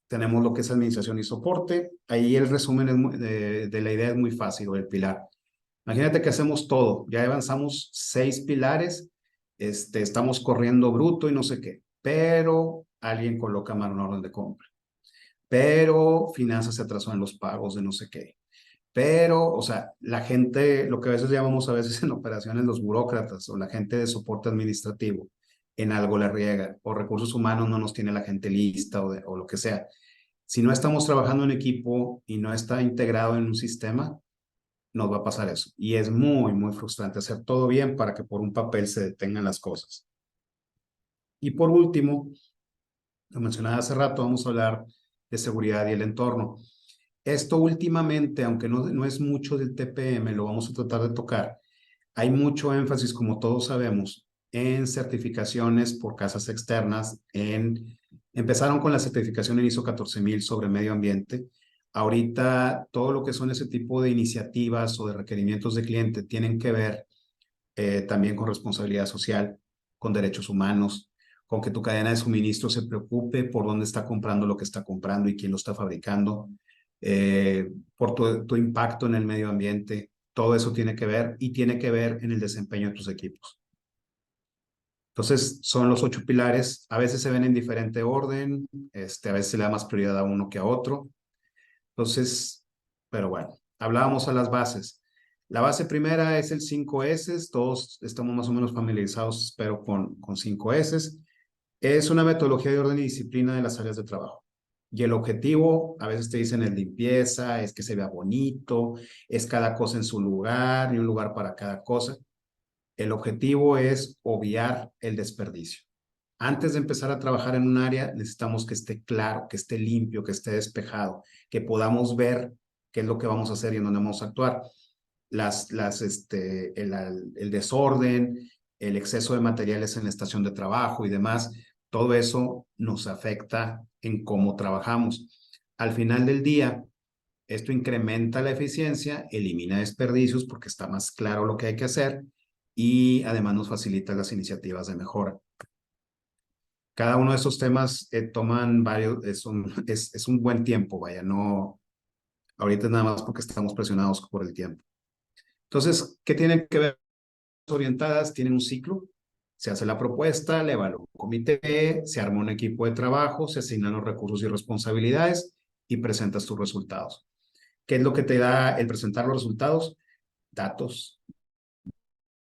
tenemos lo que es administración y soporte. Ahí el resumen de la idea es muy fácil, o el pilar. Imagínate que hacemos todo, ya avanzamos 6 pilares, estamos corriendo bruto y no sé qué, pero alguien coloca mal una orden de compra, pero finanzas se atrasó en los pagos de no sé qué, pero, o sea, la gente, lo que a veces llamamos a veces en operaciones los burócratas o la gente de soporte administrativo, en algo la riega, o recursos humanos no nos tiene la gente lista o lo que sea. Si no estamos trabajando en equipo y no está integrado en un sistema, nos va a pasar eso. Y es muy, muy frustrante hacer todo bien para que por un papel se detengan las cosas. Y por último, lo mencionaba hace rato, vamos a hablar de seguridad y el entorno. Esto últimamente, aunque no es mucho del TPM, lo vamos a tratar de tocar. Hay mucho énfasis, como todos sabemos, en certificaciones por casas externas. Empezaron con la certificación en ISO 14000 sobre medio ambiente. Ahorita todo lo que son ese tipo de iniciativas o de requerimientos de cliente tienen que ver también con responsabilidad social, con derechos humanos, con que tu cadena de suministro se preocupe por dónde está comprando lo que está comprando y quién lo está fabricando, por tu impacto en el medio ambiente. Todo eso tiene que ver y tiene que ver en el desempeño de tus equipos. Entonces, son los 8 pilares. A veces se ven en diferente orden, a veces se le da más prioridad a uno que a otro. Entonces, pero bueno, hablábamos a las bases. La base primera es el 5S, todos estamos más o menos familiarizados, espero, con 5S. Es una metodología de orden y disciplina de las áreas de trabajo. Y el objetivo, a veces te dicen, es limpieza, es que se vea bonito, es cada cosa en su lugar y un lugar para cada cosa. El objetivo es obviar el desperdicio. Antes de empezar a trabajar en un área, necesitamos que esté claro, que esté limpio, que esté despejado, que podamos ver qué es lo que vamos a hacer y en dónde vamos a actuar. El desorden, el exceso de materiales en la estación de trabajo y demás, todo eso nos afecta en cómo trabajamos. Al final del día, esto incrementa la eficiencia, elimina desperdicios porque está más claro lo que hay que hacer y además nos facilita las iniciativas de mejora. Cada uno de esos temas toman varios, es un buen tiempo, vaya, no, ahorita es nada más porque estamos presionados por el tiempo. Entonces, ¿qué tienen que ver? Orientadas, tienen un ciclo, se hace la propuesta, le evalúa un comité, se arma un equipo de trabajo, se asignan los recursos y responsabilidades y presentas tus resultados. ¿Qué es lo que te da el presentar los resultados? Datos,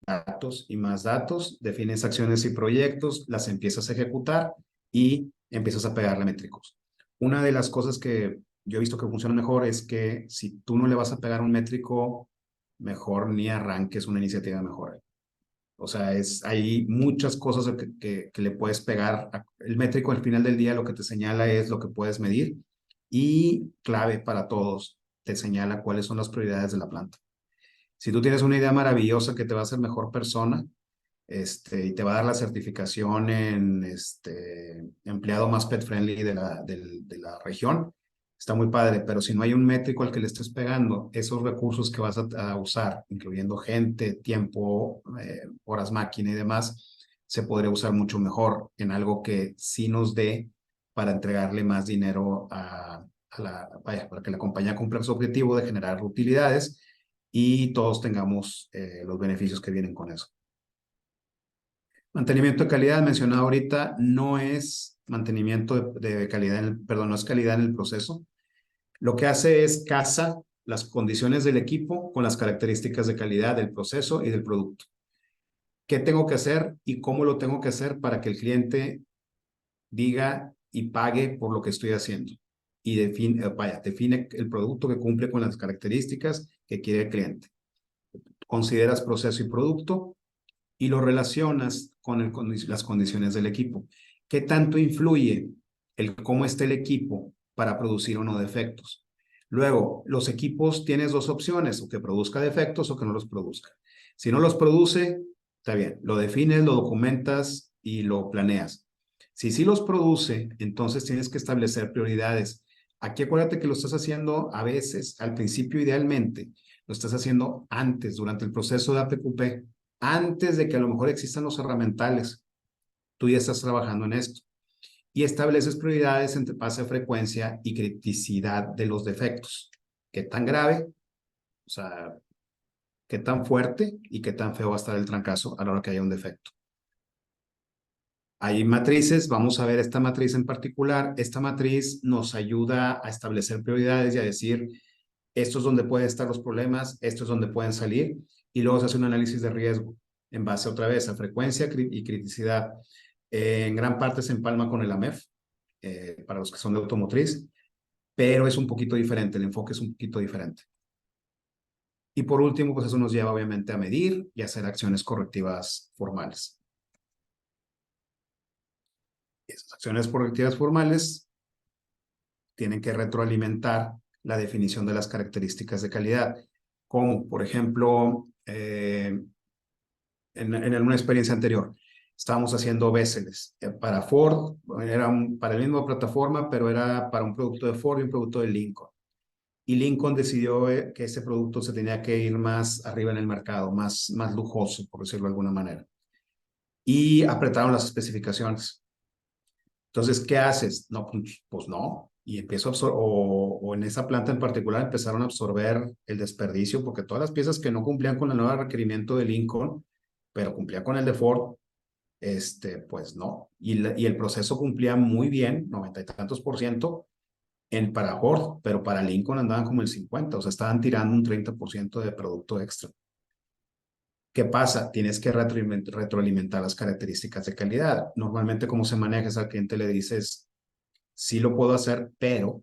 datos y más datos, defines acciones y proyectos, las empiezas a ejecutar y empiezas a pegarle métricos. Una de las cosas que yo he visto que funciona mejor es que si tú no le vas a pegar un métrico, mejor ni arranques una iniciativa de mejora. O sea, hay muchas cosas que le puedes pegar. El métrico al final del día lo que te señala es lo que puedes medir y clave para todos, te señala cuáles son las prioridades de la planta. Si tú tienes una idea maravillosa que te va a hacer mejor persona, y te va a dar la certificación en empleado más pet friendly de la región, está muy padre, pero si no hay un métrico al que le estés pegando, esos recursos que vas a usar, incluyendo gente, tiempo, horas máquina y demás, se podría usar mucho mejor en algo que sí nos dé para entregarle más dinero vaya, para que la compañía cumpla su objetivo de generar utilidades y todos tengamos los beneficios que vienen con eso. Mantenimiento de calidad, mencionado ahorita, no es mantenimiento de calidad, perdón, no es calidad en el proceso. Lo que hace es casa las condiciones del equipo con las características de calidad del proceso y del producto. ¿Qué tengo que hacer y cómo lo tengo que hacer para que el cliente diga y pague por lo que estoy haciendo? Y define el producto que cumple con las características que quiere el cliente. Consideras proceso y producto y lo relacionas con las condiciones del equipo. ¿Qué tanto influye el cómo está el equipo para producir o no defectos? Luego, los equipos tienes dos opciones, o que produzca defectos o que no los produzca. Si no los produce, está bien, lo defines, lo documentas y lo planeas. Si sí los produce, entonces tienes que establecer prioridades. Aquí acuérdate que lo estás haciendo a veces, al principio idealmente, lo estás haciendo antes, durante el proceso de APQP, antes de que a lo mejor existan los herramientales. Tú ya estás trabajando en esto y estableces prioridades entre pase de frecuencia y criticidad de los defectos. ¿Qué tan grave? O sea, ¿qué tan fuerte y qué tan feo va a estar el trancazo a la hora que haya un defecto? Hay matrices, vamos a ver esta matriz en particular. Esta matriz nos ayuda a establecer prioridades y a decir, esto es donde pueden estar los problemas, esto es donde pueden salir, y luego se hace un análisis de riesgo en base otra vez a frecuencia y criticidad. En gran parte se empalma con el AMEF, para los que son de automotriz, pero es un poquito diferente, el enfoque es un poquito diferente. Y por último, pues eso nos lleva obviamente a medir y hacer acciones correctivas formales. Esas acciones correctivas formales tienen que retroalimentar la definición de las características de calidad, como por ejemplo, en una experiencia anterior, estábamos haciendo béseles para Ford, para la misma plataforma, pero era para un producto de Ford y un producto de Lincoln. Y Lincoln decidió que ese producto se tenía que ir más arriba en el mercado, más lujoso, por decirlo de alguna manera. Y apretaron las especificaciones. Entonces, ¿qué haces? No, pues no. Y empiezo a absorber, o en esa planta en particular empezaron a absorber el desperdicio, porque todas las piezas que no cumplían con el nuevo requerimiento de Lincoln, pero cumplían con el de Ford, pues no. Y el proceso cumplía muy bien, 90 y tantos % para Ford, pero para Lincoln andaban como el 50, o sea, estaban tirando un 30% de producto extra. ¿Qué pasa? Tienes que retroalimentar las características de calidad. Normalmente, ¿cómo se maneja? Es al cliente le dices, sí lo puedo hacer, pero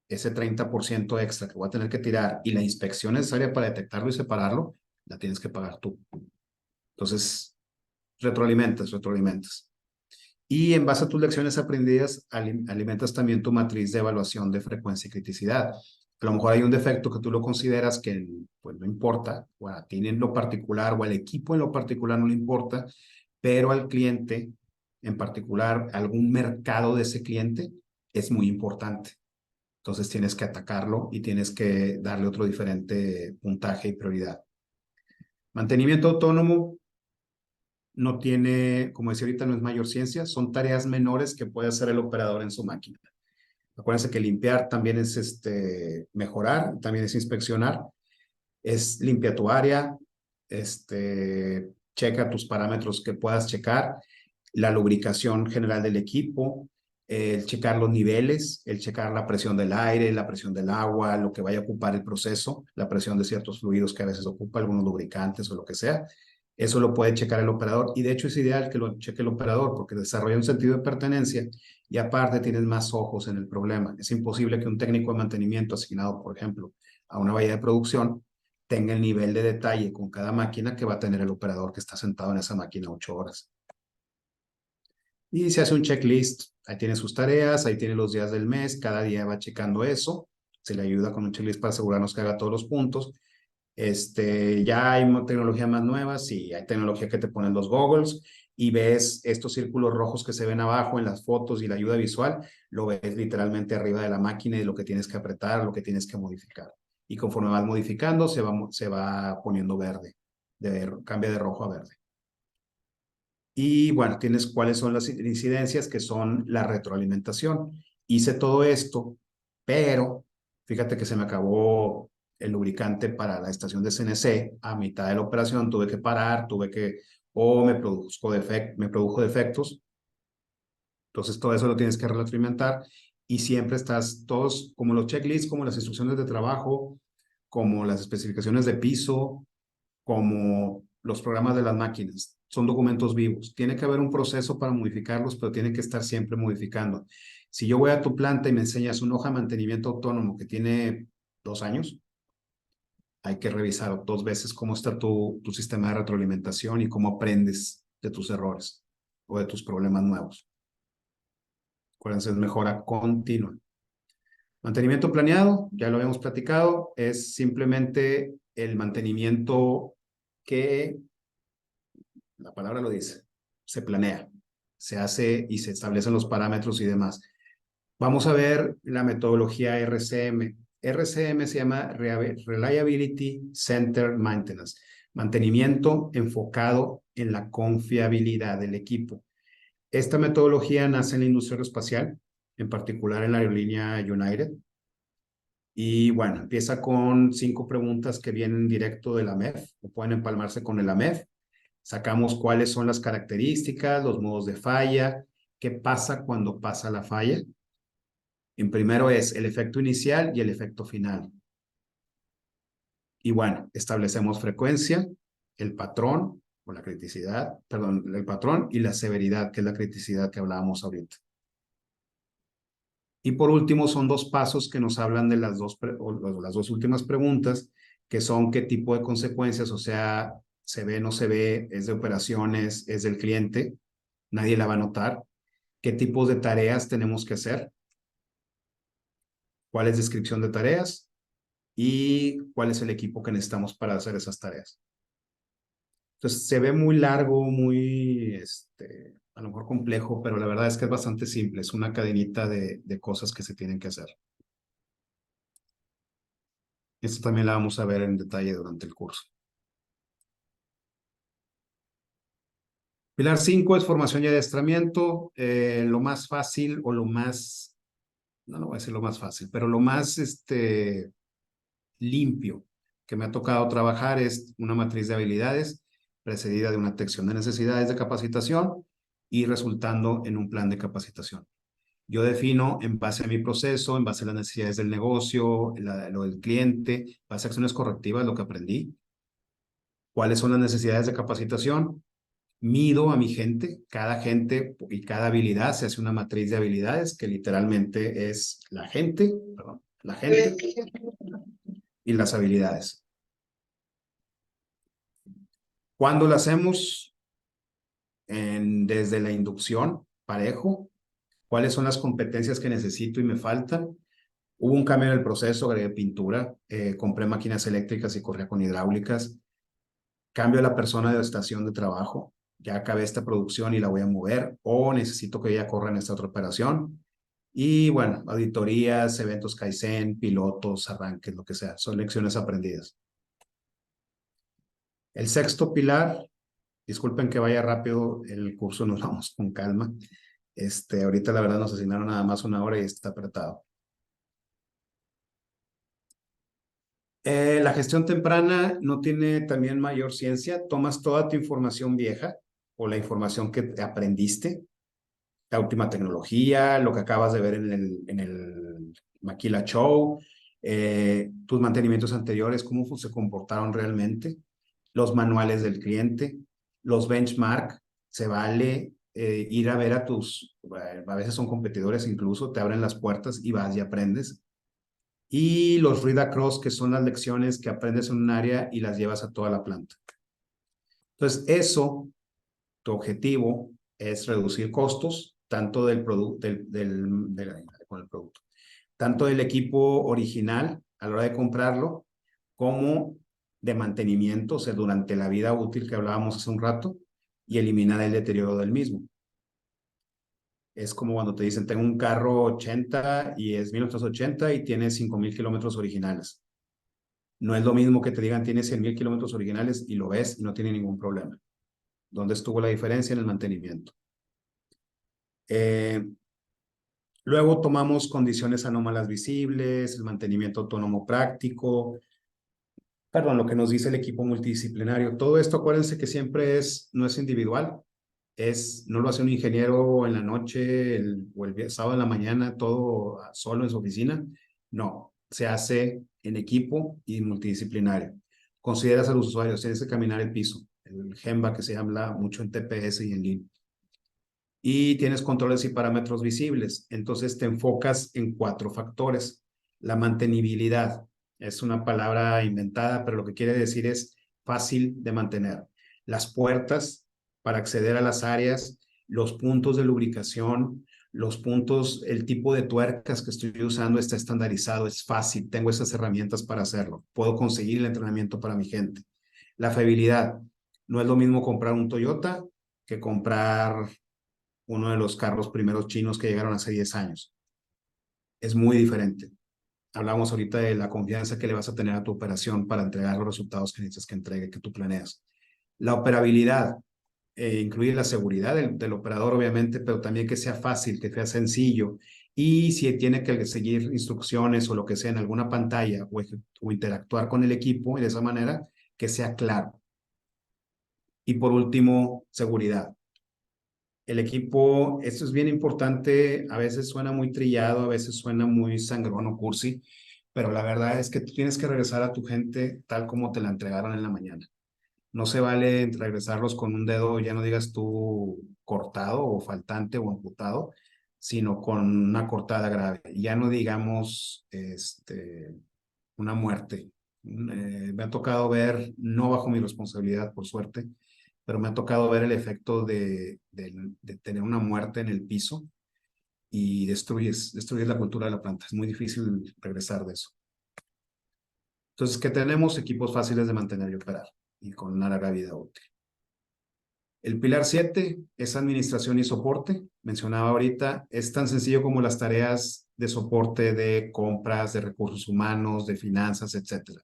ese 30% extra que voy a tener que tirar y la inspección necesaria para detectarlo y separarlo, la tienes que pagar tú. Entonces, retroalimentas. Y en base a tus lecciones aprendidas, alimentas también tu matriz de evaluación de frecuencia y criticidad. A lo mejor hay un defecto que tú lo consideras que pues, no importa, o a ti en lo particular, o al equipo en lo particular no le importa, pero al cliente en particular, algún mercado de ese cliente es muy importante. Entonces tienes que atacarlo y tienes que darle otro diferente puntaje y prioridad. Mantenimiento autónomo no tiene, como decía ahorita, no es mayor ciencia, son tareas menores que puede hacer el operador en su máquina. Acuérdense que limpiar también es mejorar, también es inspeccionar, es limpia tu área, checa tus parámetros que puedas checar, la lubricación general del equipo, el checar los niveles, el checar la presión del aire, la presión del agua, lo que vaya a ocupar el proceso, la presión de ciertos fluidos que a veces ocupa algunos lubricantes o lo que sea. Eso lo puede checar el operador y de hecho es ideal que lo cheque el operador porque desarrolla un sentido de pertenencia y aparte tienes más ojos en el problema. Es imposible que un técnico de mantenimiento asignado, por ejemplo, a una bahía de producción tenga el nivel de detalle con cada máquina que va a tener el operador que está sentado en esa máquina 8 horas. Y se hace un checklist, ahí tiene sus tareas, ahí tiene los días del mes, cada día va checando eso, se le ayuda con un checklist para asegurarnos que haga todos los puntos. Ya hay tecnología más nueva, sí, hay tecnología que te ponen los goggles y ves estos círculos rojos que se ven abajo en las fotos y la ayuda visual, lo ves literalmente arriba de la máquina y lo que tienes que apretar, lo que tienes que modificar. Y conforme vas modificando, se va poniendo verde, cambia de rojo a verde. Y bueno, tienes cuáles son las incidencias que son la retroalimentación. Hice todo esto, pero fíjate que se me acabó el lubricante para la estación de CNC, a mitad de la operación tuve que parar, o me produjo defectos. Entonces todo eso lo tienes que retroalimentar y siempre estás, todos, como los checklists, como las instrucciones de trabajo, como las especificaciones de piso, como los programas de las máquinas, son documentos vivos. Tiene que haber un proceso para modificarlos, pero tiene que estar siempre modificando. Si yo voy a tu planta y me enseñas una hoja de mantenimiento autónomo que tiene 2 años, hay que revisar 2 veces cómo está tu sistema de retroalimentación y cómo aprendes de tus errores o de tus problemas nuevos. Acuérdense, es mejora continua. Mantenimiento planeado, ya lo habíamos platicado, es simplemente el mantenimiento que, la palabra lo dice, se planea, se hace y se establecen los parámetros y demás. Vamos a ver la metodología RCM. RCM se llama Reliability Centered Maintenance, mantenimiento enfocado en la confiabilidad del equipo. Esta metodología nace en la industria aeroespacial, en particular en la aerolínea United. Y bueno, empieza con 5 preguntas que vienen directo de la MEF, o pueden empalmarse con el AMEF. Sacamos cuáles son las características, los modos de falla, qué pasa cuando pasa la falla. En primero es el efecto inicial y el efecto final. Y bueno, establecemos frecuencia, el patrón o la criticidad, perdón, el patrón y la severidad, que es la criticidad que hablábamos ahorita. Y por último, son 2 pasos que nos hablan de las dos últimas preguntas, que son qué tipo de consecuencias, o sea, se ve, no se ve, es de operaciones, es del cliente, nadie la va a notar, qué tipos de tareas tenemos que hacer, cuál es descripción de tareas y cuál es el equipo que necesitamos para hacer esas tareas. Entonces, se ve muy largo, muy, a lo mejor complejo, pero la verdad es que es bastante simple, es una cadenita de cosas que se tienen que hacer. Esto también la vamos a ver en detalle durante el curso. Pilar 5 es formación y adiestramiento. Lo más fácil o lo más, no voy a decir lo más fácil, pero lo más limpio que me ha tocado trabajar es una matriz de habilidades precedida de una detección de necesidades de capacitación y resultando en un plan de capacitación. Yo defino en base a mi proceso, en base a las necesidades del negocio, lo del cliente, en base a acciones correctivas, lo que aprendí, cuáles son las necesidades de capacitación, mido a mi gente, cada gente y cada habilidad, se hace una matriz de habilidades que literalmente es la gente y las habilidades. ¿Cuándo lo hacemos? Desde la inducción, parejo. ¿Cuáles son las competencias que necesito y me faltan? Hubo un cambio en el proceso, agregué pintura, compré máquinas eléctricas y corría con hidráulicas. Cambio a la persona de estación de trabajo. Ya acabé esta producción y la voy a mover o necesito que ella corra en esta otra operación. Y bueno, auditorías, eventos Kaizen, pilotos, arranques, lo que sea. Son lecciones aprendidas. El sexto pilar, disculpen que vaya rápido, el curso nos vamos con calma. Ahorita la verdad nos asignaron nada más 1 hora y está apretado. La gestión temprana no tiene también mayor ciencia. Tomas toda tu información vieja o la información que aprendiste, la última tecnología, lo que acabas de ver en el Maquila Show, tus mantenimientos anteriores, cómo se comportaron realmente, los manuales del cliente, los benchmark, se vale ir a ver a veces son competidores incluso, te abren las puertas y vas y aprendes. Y los read across, que son las lecciones que aprendes en un área y las llevas a toda la planta. Entonces, tu objetivo es reducir costos, tanto del producto, con el producto, tanto del equipo original a la hora de comprarlo, como de mantenimiento, o sea, durante la vida útil que hablábamos hace un rato, y eliminar el deterioro del mismo. Es como cuando te dicen, tengo un carro 80 y es 1980 y tiene 5,000 kilómetros originales. No es lo mismo que te digan, tiene 100,000 kilómetros originales y lo ves y no tiene ningún problema. ¿Dónde estuvo la diferencia? En el mantenimiento. Luego tomamos condiciones anómalas visibles, el mantenimiento autónomo práctico, perdón, lo que nos dice el equipo multidisciplinario. Todo esto, acuérdense que siempre no es individual, no lo hace un ingeniero en la noche o el sábado en la mañana, todo solo en su oficina. No, se hace en equipo y multidisciplinario. Consideras a los usuarios, tienes que caminar el piso, el Gemba que se habla mucho en TPS y en Lean. Y tienes controles y parámetros visibles. Entonces te enfocas en 4 factores. La mantenibilidad es una palabra inventada, pero lo que quiere decir es fácil de mantener. Las puertas para acceder a las áreas, los puntos de lubricación, los puntos, el tipo de tuercas que estoy usando está estandarizado, es fácil, tengo esas herramientas para hacerlo. Puedo conseguir el entrenamiento para mi gente. La fiabilidad. No es lo mismo comprar un Toyota que comprar uno de los carros primeros chinos que llegaron hace 10 años. Es muy diferente. Hablamos ahorita de la confianza que le vas a tener a tu operación para entregar los resultados que necesitas que entregue, que tú planeas. La operabilidad incluye la seguridad del operador, obviamente, pero también que sea fácil, que sea sencillo. Y si tiene que seguir instrucciones o lo que sea en alguna pantalla o interactuar con el equipo y de esa manera, que sea claro. Y por último, seguridad. El equipo, esto es bien importante, a veces suena muy trillado, a veces suena muy sangrón o cursi, pero la verdad es que tú tienes que regresar a tu gente tal como te la entregaron en la mañana. No se vale regresarlos con un dedo, ya no digas tú cortado o faltante o amputado, sino con una cortada grave. Ya no digamos una muerte. Me ha tocado ver, no bajo mi responsabilidad, por suerte, pero me ha tocado ver el efecto de tener una muerte en el piso y destruyes la cultura de la planta. Es muy difícil regresar de eso. Entonces, ¿qué tenemos? Equipos fáciles de mantener y operar y con una larga vida útil. El pilar 7 es administración y soporte. Mencionaba ahorita, es tan sencillo como las tareas de soporte de compras, de recursos humanos, de finanzas, etcétera.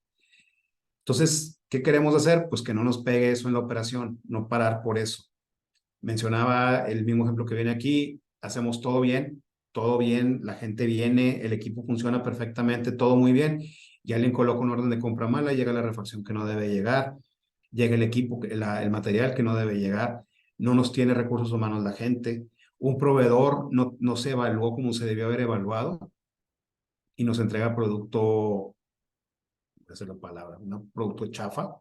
Entonces, ¿qué queremos hacer? Pues que no nos pegue eso en la operación, no parar por eso. Mencionaba el mismo ejemplo que viene aquí, hacemos todo bien, la gente viene, el equipo funciona perfectamente, todo muy bien, y alguien coloca un orden de compra mala, llega la refacción que no debe llegar, llega el equipo, el material que no debe llegar, no nos tiene recursos humanos la gente, un proveedor no se evaluó como se debió haber evaluado y nos entrega producto, esa es la palabra, un producto chafa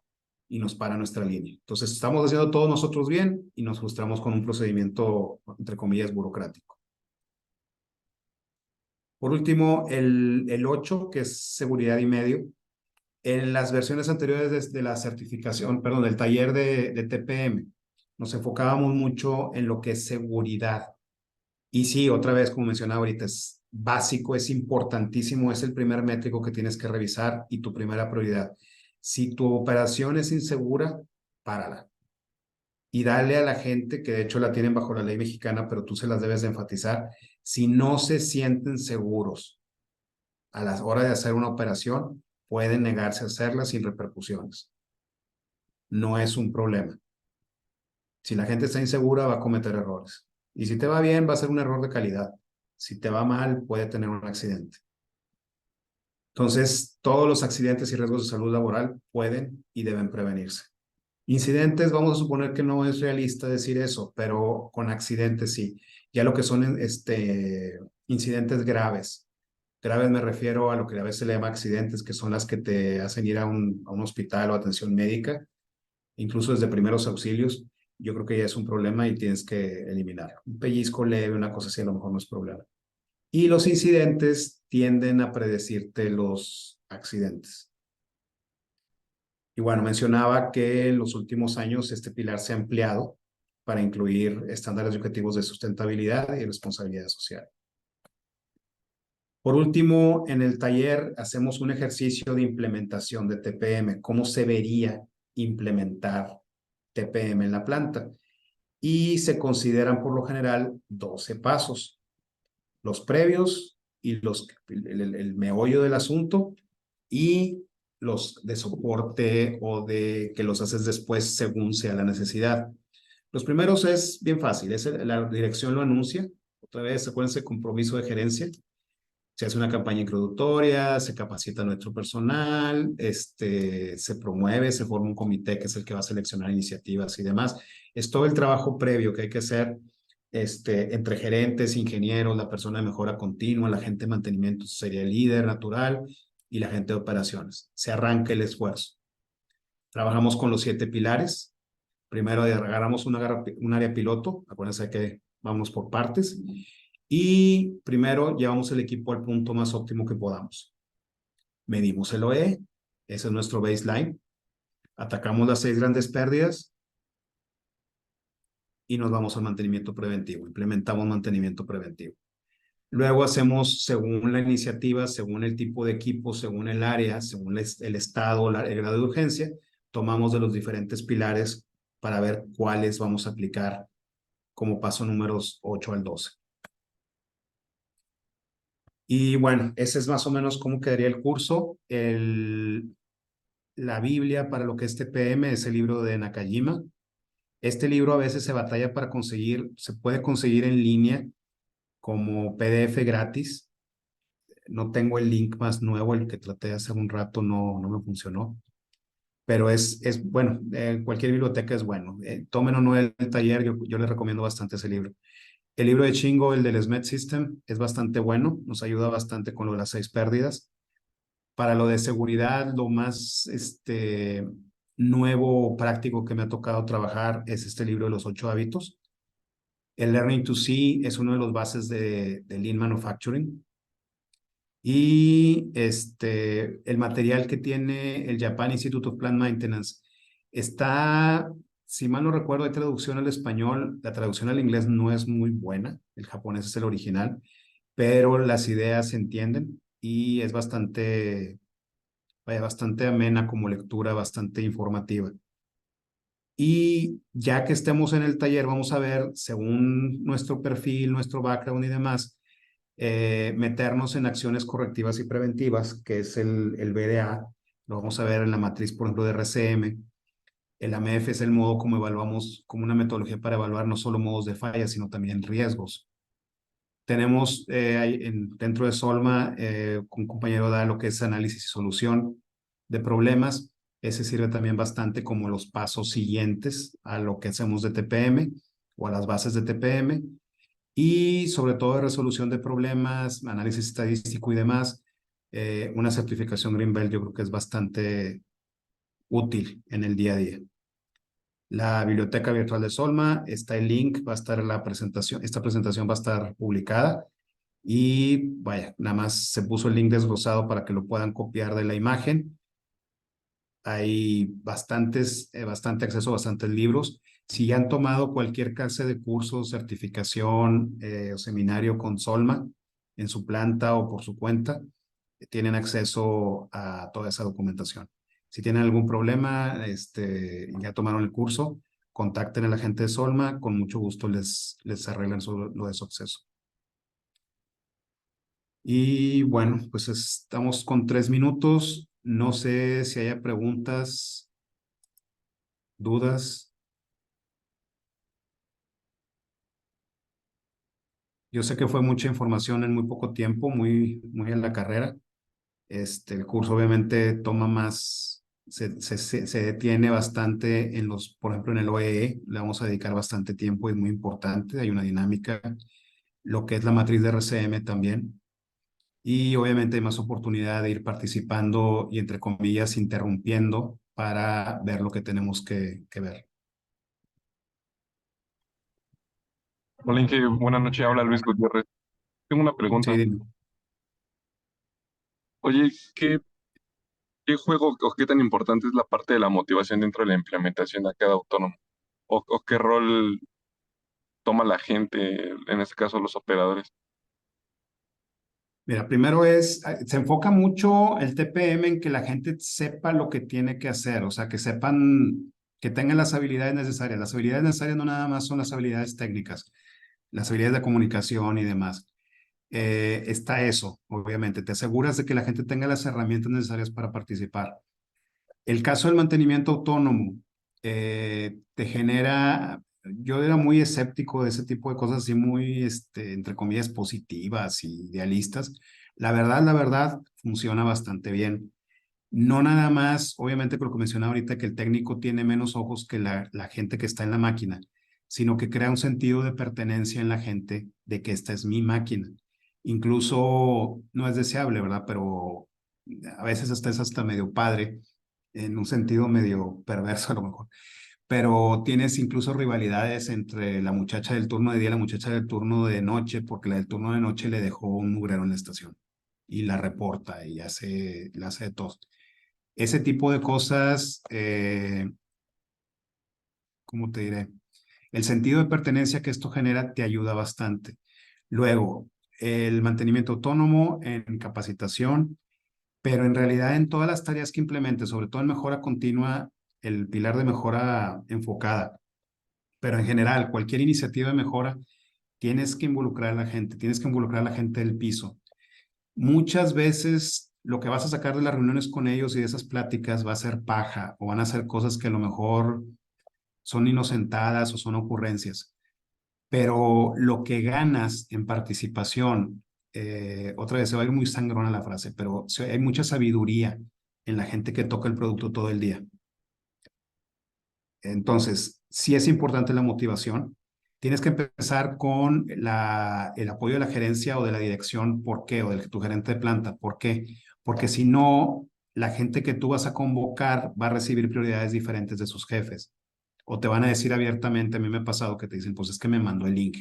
y nos para nuestra línea. Entonces, estamos haciendo todo nosotros bien y nos frustramos con un procedimiento, entre comillas, burocrático. Por último, el 8, que es seguridad y medio. En las versiones anteriores de la certificación, perdón, del taller de TPM, nos enfocábamos mucho en lo que es seguridad. Y sí, otra vez, como mencionaba ahorita, es básico, es importantísimo, es el primer métrico que tienes que revisar y tu primera prioridad. Si tu operación es insegura, párala. Y dale a la gente, que de hecho la tienen bajo la ley mexicana, pero tú se las debes de enfatizar, si no se sienten seguros a la hora de hacer una operación, pueden negarse a hacerla sin repercusiones. No es un problema. Si la gente está insegura, va a cometer errores. Y si te va bien, va a ser un error de calidad. Si te va mal, puede tener un accidente. Entonces, todos los accidentes y riesgos de salud laboral pueden y deben prevenirse. Incidentes, vamos a suponer que no es realista decir eso, pero con accidentes sí. Ya lo que son incidentes graves. Graves me refiero a lo que a veces se le llama accidentes, que son las que te hacen ir a un hospital o atención médica, incluso desde primeros auxilios. Yo creo que ya es un problema y tienes que eliminarlo. Un pellizco leve, una cosa así, a lo mejor no es problema. Y los incidentes tienden a predecirte los accidentes. Y bueno, mencionaba que en los últimos años este pilar se ha ampliado para incluir estándares y objetivos de sustentabilidad y responsabilidad social. Por último, en el taller hacemos un ejercicio de implementación de TPM, cómo se vería implementar TPM en la planta. Y se consideran por lo general 12 pasos, los previos y el meollo del asunto y los de soporte o de que los haces después según sea la necesidad. Los primeros es bien fácil, la dirección lo anuncia, otra vez acuérdense compromiso de gerencia. Se hace una campaña introductoria, se capacita a nuestro personal, se promueve, se forma un comité que es el que va a seleccionar iniciativas y demás. Es todo el trabajo previo que hay que hacer entre gerentes, ingenieros, la persona de mejora continua, la gente de mantenimiento sería el líder natural y la gente de operaciones. Se arranca el esfuerzo. Trabajamos con los 7 pilares. Primero agarramos un área piloto, acuérdense que vamos por partes, y primero llevamos el equipo al punto más óptimo que podamos. Medimos el OE, ese es nuestro baseline, atacamos las 6 grandes pérdidas y nos vamos al mantenimiento preventivo, implementamos mantenimiento preventivo. Luego hacemos, según la iniciativa, según el tipo de equipo, según el área, según el estado, el grado de urgencia, tomamos de los diferentes pilares para ver cuáles vamos a aplicar como paso números 8 al 12. Y bueno, ese es más o menos cómo quedaría el curso. La Biblia para lo que es TPM es el libro de Nakajima. Este libro a veces se batalla para conseguir, se puede conseguir en línea como PDF gratis. No tengo el link más nuevo, el que traté hace un rato no me funcionó. Pero es bueno, cualquier biblioteca es bueno. Tomen o no el taller, yo les recomiendo bastante ese libro. El libro de Chingo, el del SMED System, es bastante bueno, nos ayuda bastante con lo de las 6 pérdidas. Para lo de seguridad, lo más nuevo práctico que me ha tocado trabajar es este libro de los 8 hábitos. El Learning to See es uno de los bases de Lean Manufacturing. Y el material que tiene el Japan Institute of Plant Maintenance está, si mal no recuerdo, hay traducción al español, la traducción al inglés no es muy buena, el japonés es el original, pero las ideas se entienden y es bastante, vaya, bastante amena como lectura, bastante informativa. Y ya que estemos en el taller, vamos a ver, según nuestro perfil, nuestro background y demás, meternos en acciones correctivas y preventivas, que es el BDA. Lo vamos a ver en la matriz, por ejemplo, de RCM. El AMF es el modo como evaluamos, como una metodología para evaluar no solo modos de falla, sino también riesgos. Tenemos dentro de Solma, un compañero da lo que es análisis y solución de problemas. Ese sirve también bastante como los pasos siguientes a lo que hacemos de TPM o a las bases de TPM. Y sobre todo de resolución de problemas, análisis estadístico y demás. Una certificación Green Belt yo creo que es bastante útil en el día a día. La biblioteca virtual de Solma, está el link, va a estar la presentación, esta presentación va a estar publicada y vaya, nada más se puso el link desglosado para que lo puedan copiar de la imagen. Hay bastante acceso a bastantes libros. Si ya han tomado cualquier clase de curso, certificación o seminario con Solma en su planta o por su cuenta, tienen acceso a toda esa documentación. Si tienen algún problema, ya tomaron el curso, contacten a la gente de Solma, con mucho gusto les arreglan lo de su acceso. Y bueno, pues estamos con 3 minutos. No sé si haya preguntas, dudas. Yo sé que fue mucha información en muy poco tiempo, muy en la carrera. El curso obviamente toma más, se detiene bastante en por ejemplo, en el OEE, le vamos a dedicar bastante tiempo, es muy importante, hay una dinámica, lo que es la matriz de RCM también. Y obviamente hay más oportunidad de ir participando y, entre comillas, interrumpiendo para ver lo que tenemos que ver.
Hola Inge, buenas noches, habla Luis Gutiérrez. Tengo una
Sí,
pregunta.
dime.
Oye, ¿qué juego o qué tan importante es la parte de la motivación dentro de la implementación de cada autónomo? ¿O qué rol toma la gente, en este caso los operadores?
Mira, primero se enfoca mucho el TPM en que la gente sepa lo que tiene que hacer, o sea, que sepan, que tengan las habilidades necesarias. Las habilidades necesarias no nada más son las habilidades técnicas, las habilidades de comunicación y demás. Está eso, obviamente. Te aseguras de que la gente tenga las herramientas necesarias para participar. El caso del mantenimiento autónomo te genera, yo era muy escéptico de ese tipo de cosas, así muy, entre comillas, positivas y idealistas, La verdad, funciona bastante bien. No nada más, obviamente, por lo que mencionaba ahorita, que el técnico tiene menos ojos que la gente que está en la máquina, sino que crea un sentido de pertenencia en la gente de que esta es mi máquina. Incluso no es deseable, ¿verdad? Pero a veces hasta es hasta medio padre, en un sentido medio perverso a lo mejor. Pero tienes incluso rivalidades entre la muchacha del turno de día y la muchacha del turno de noche, porque la del turno de noche le dejó un mugrero en la estación y la reporta y la hace de tos. Ese tipo de cosas, ¿cómo te diré? El sentido de pertenencia que esto genera te ayuda bastante. Luego, el mantenimiento autónomo en capacitación, pero en realidad en todas las tareas que implementes, sobre todo en mejora continua, el pilar de mejora enfocada, pero en general, cualquier iniciativa de mejora, tienes que involucrar a la gente, tienes que involucrar a la gente del piso. Muchas veces lo que vas a sacar de las reuniones con ellos y de esas pláticas va a ser paja o van a ser cosas que a lo mejor son inocentadas o son ocurrencias, pero lo que ganas en participación, otra vez se va a ir muy sangrona la frase, pero hay mucha sabiduría en la gente que toca el producto todo el día. Entonces, sí es importante la motivación. Tienes que empezar con el apoyo de la gerencia o de la dirección. ¿Por qué? O de tu gerente de planta. ¿Por qué? Porque si no, la gente que tú vas a convocar va a recibir prioridades diferentes de sus jefes. O te van a decir abiertamente, a mí me ha pasado que te dicen, pues es que me mandó el link.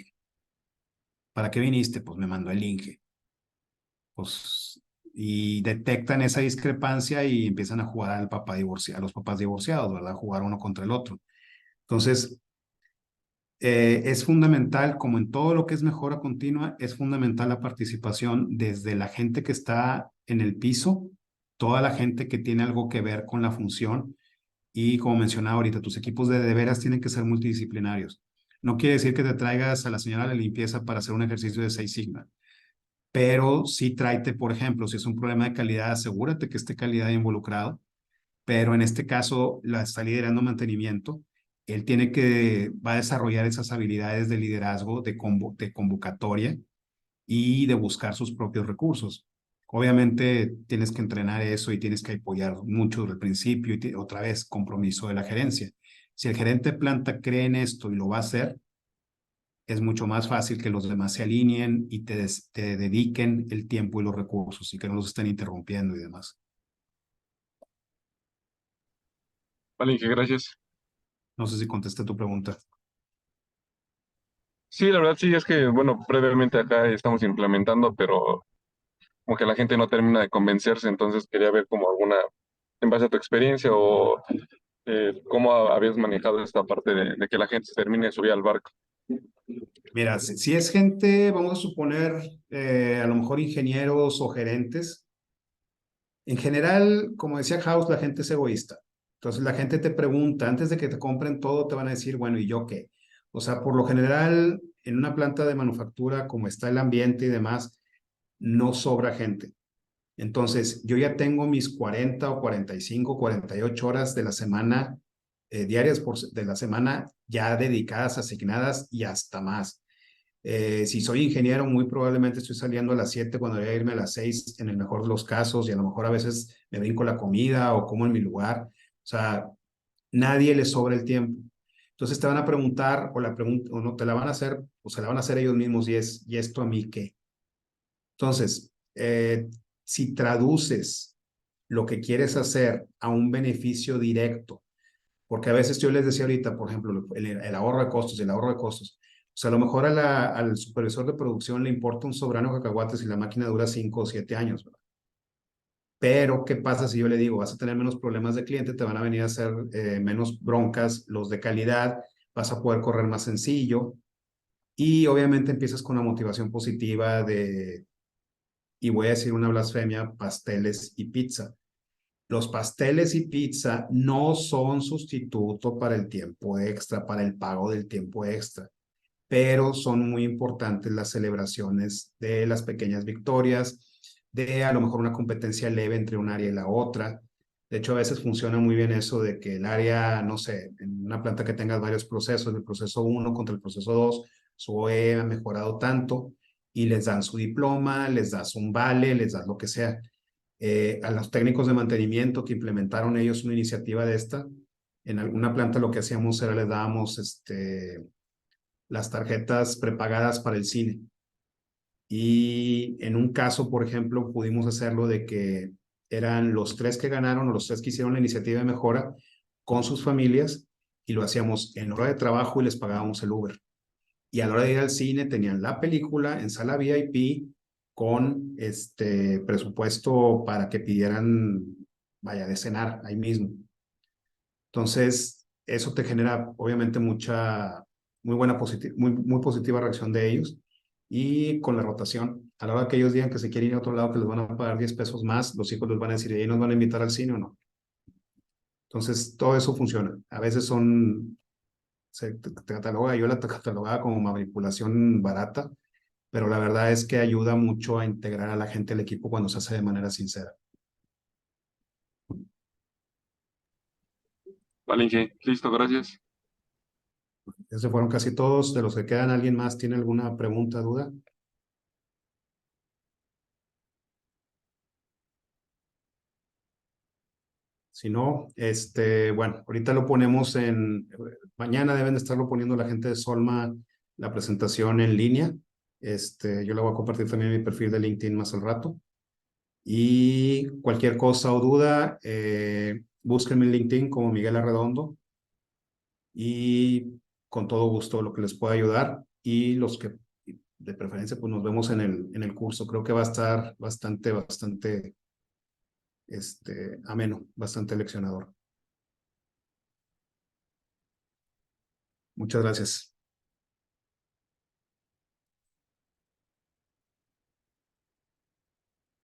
¿Para qué viniste? Pues me mandó el link. Pues, y detectan esa discrepancia y empiezan a jugar al papá divorciado, a los papás divorciados, ¿verdad? Jugar uno contra el otro. Entonces, es fundamental, como en todo lo que es mejora continua, es fundamental la participación desde la gente que está en el piso, toda la gente que tiene algo que ver con la función y como mencionaba ahorita, tus equipos de veras tienen que ser multidisciplinarios. No quiere decir que te traigas a la señora de limpieza para hacer un ejercicio de 6 sigma, pero sí tráete, por ejemplo, si es un problema de calidad, asegúrate que esté calidad involucrado, pero en este caso la está liderando mantenimiento. Él va a desarrollar esas habilidades de liderazgo, de convocatoria y de buscar sus propios recursos. Obviamente tienes que entrenar eso y tienes que apoyar mucho desde el principio y otra vez compromiso de la gerencia. Si el gerente de planta cree en esto y lo va a hacer, es mucho más fácil que los demás se alineen y te dediquen el tiempo y los recursos y que no los estén interrumpiendo y demás.
Vale, Inge, gracias.
No sé si contesté tu pregunta.
Sí, la verdad sí, es que, bueno, previamente acá estamos implementando, pero como que la gente no termina de convencerse, entonces quería ver como alguna, en base a tu experiencia o cómo habías manejado esta parte de que la gente se termine de subir al barco.
Mira, si es gente, vamos a suponer, a lo mejor ingenieros o gerentes. En general, como decía House, la gente es egoísta. Entonces la gente te pregunta, antes de que te compren todo, te van a decir, bueno, ¿y yo qué? O sea, por lo general, en una planta de manufactura, como está el ambiente y demás, no sobra gente. Entonces, yo ya tengo mis 40 o 45, 48 horas de la semana, diarias de la semana, ya dedicadas, asignadas y hasta más. Si soy ingeniero, muy probablemente estoy saliendo a las 7 cuando voy a irme a las 6 en el mejor de los casos, y a lo mejor a veces me brinco la comida o como en mi lugar. O sea, nadie le sobra el tiempo. Entonces te van a preguntar o la pregunta o no te la van a hacer o se la van a hacer ellos mismos ¿y esto a mí qué? Entonces, si traduces lo que quieres hacer a un beneficio directo, porque a veces yo les decía ahorita, por ejemplo, el ahorro de costos, el ahorro de costos. O sea, a lo mejor al supervisor de producción le importa un sobrano de cacahuates si la máquina dura 5 o 7 años, ¿verdad? Pero, ¿qué pasa si yo le digo, vas a tener menos problemas de cliente, te van a venir a hacer menos broncas, los de calidad, vas a poder correr más sencillo y obviamente empiezas con una motivación positiva y voy a decir una blasfemia, pasteles y pizza. Los pasteles y pizza no son sustituto para el tiempo extra, para el pago del tiempo extra, pero son muy importantes las celebraciones de las pequeñas victorias, de a lo mejor una competencia leve entre un área y la otra. De hecho, a veces funciona muy bien eso de que el área, no sé, en una planta que tengas varios procesos, el proceso 1 contra el proceso 2, su OE ha mejorado tanto y les dan su diploma, les das un vale, les das lo que sea. A los técnicos de mantenimiento que implementaron ellos una iniciativa de esta, en alguna planta lo que hacíamos era les dábamos las tarjetas prepagadas para el cine. Y en un caso, por ejemplo, pudimos hacerlo de que eran los 3 que ganaron o los 3 que hicieron la iniciativa de mejora con sus familias y lo hacíamos en hora de trabajo y les pagábamos el Uber. Y a la hora de ir al cine tenían la película en sala VIP con presupuesto para que pidieran, vaya, de cenar ahí mismo. Entonces, eso te genera obviamente muy buena, muy positiva reacción de ellos. Y con la rotación, a la hora que ellos digan que se quieren ir a otro lado, que les van a pagar 10 pesos más, los hijos les van a decir, ¿y nos van a invitar al cine o no? Entonces, todo eso funciona. A veces te cataloga, yo la catalogaba como manipulación barata, pero la verdad es que ayuda mucho a integrar a la gente al equipo cuando se hace de manera sincera.
Vale, Inge, listo, gracias.
Esos fueron casi todos. De los que quedan, ¿alguien más tiene alguna pregunta, duda? Si no, bueno, ahorita lo ponemos mañana deben de estarlo poniendo la gente de Solma, la presentación en línea. Yo la voy a compartir también en mi perfil de LinkedIn más al rato. Y cualquier cosa o duda, búsquenme en LinkedIn como Miguel Arredondo y con todo gusto lo que les pueda ayudar. Y los que de preferencia, pues nos vemos en el curso. Creo que va a estar bastante ameno, bastante leccionador. Muchas gracias.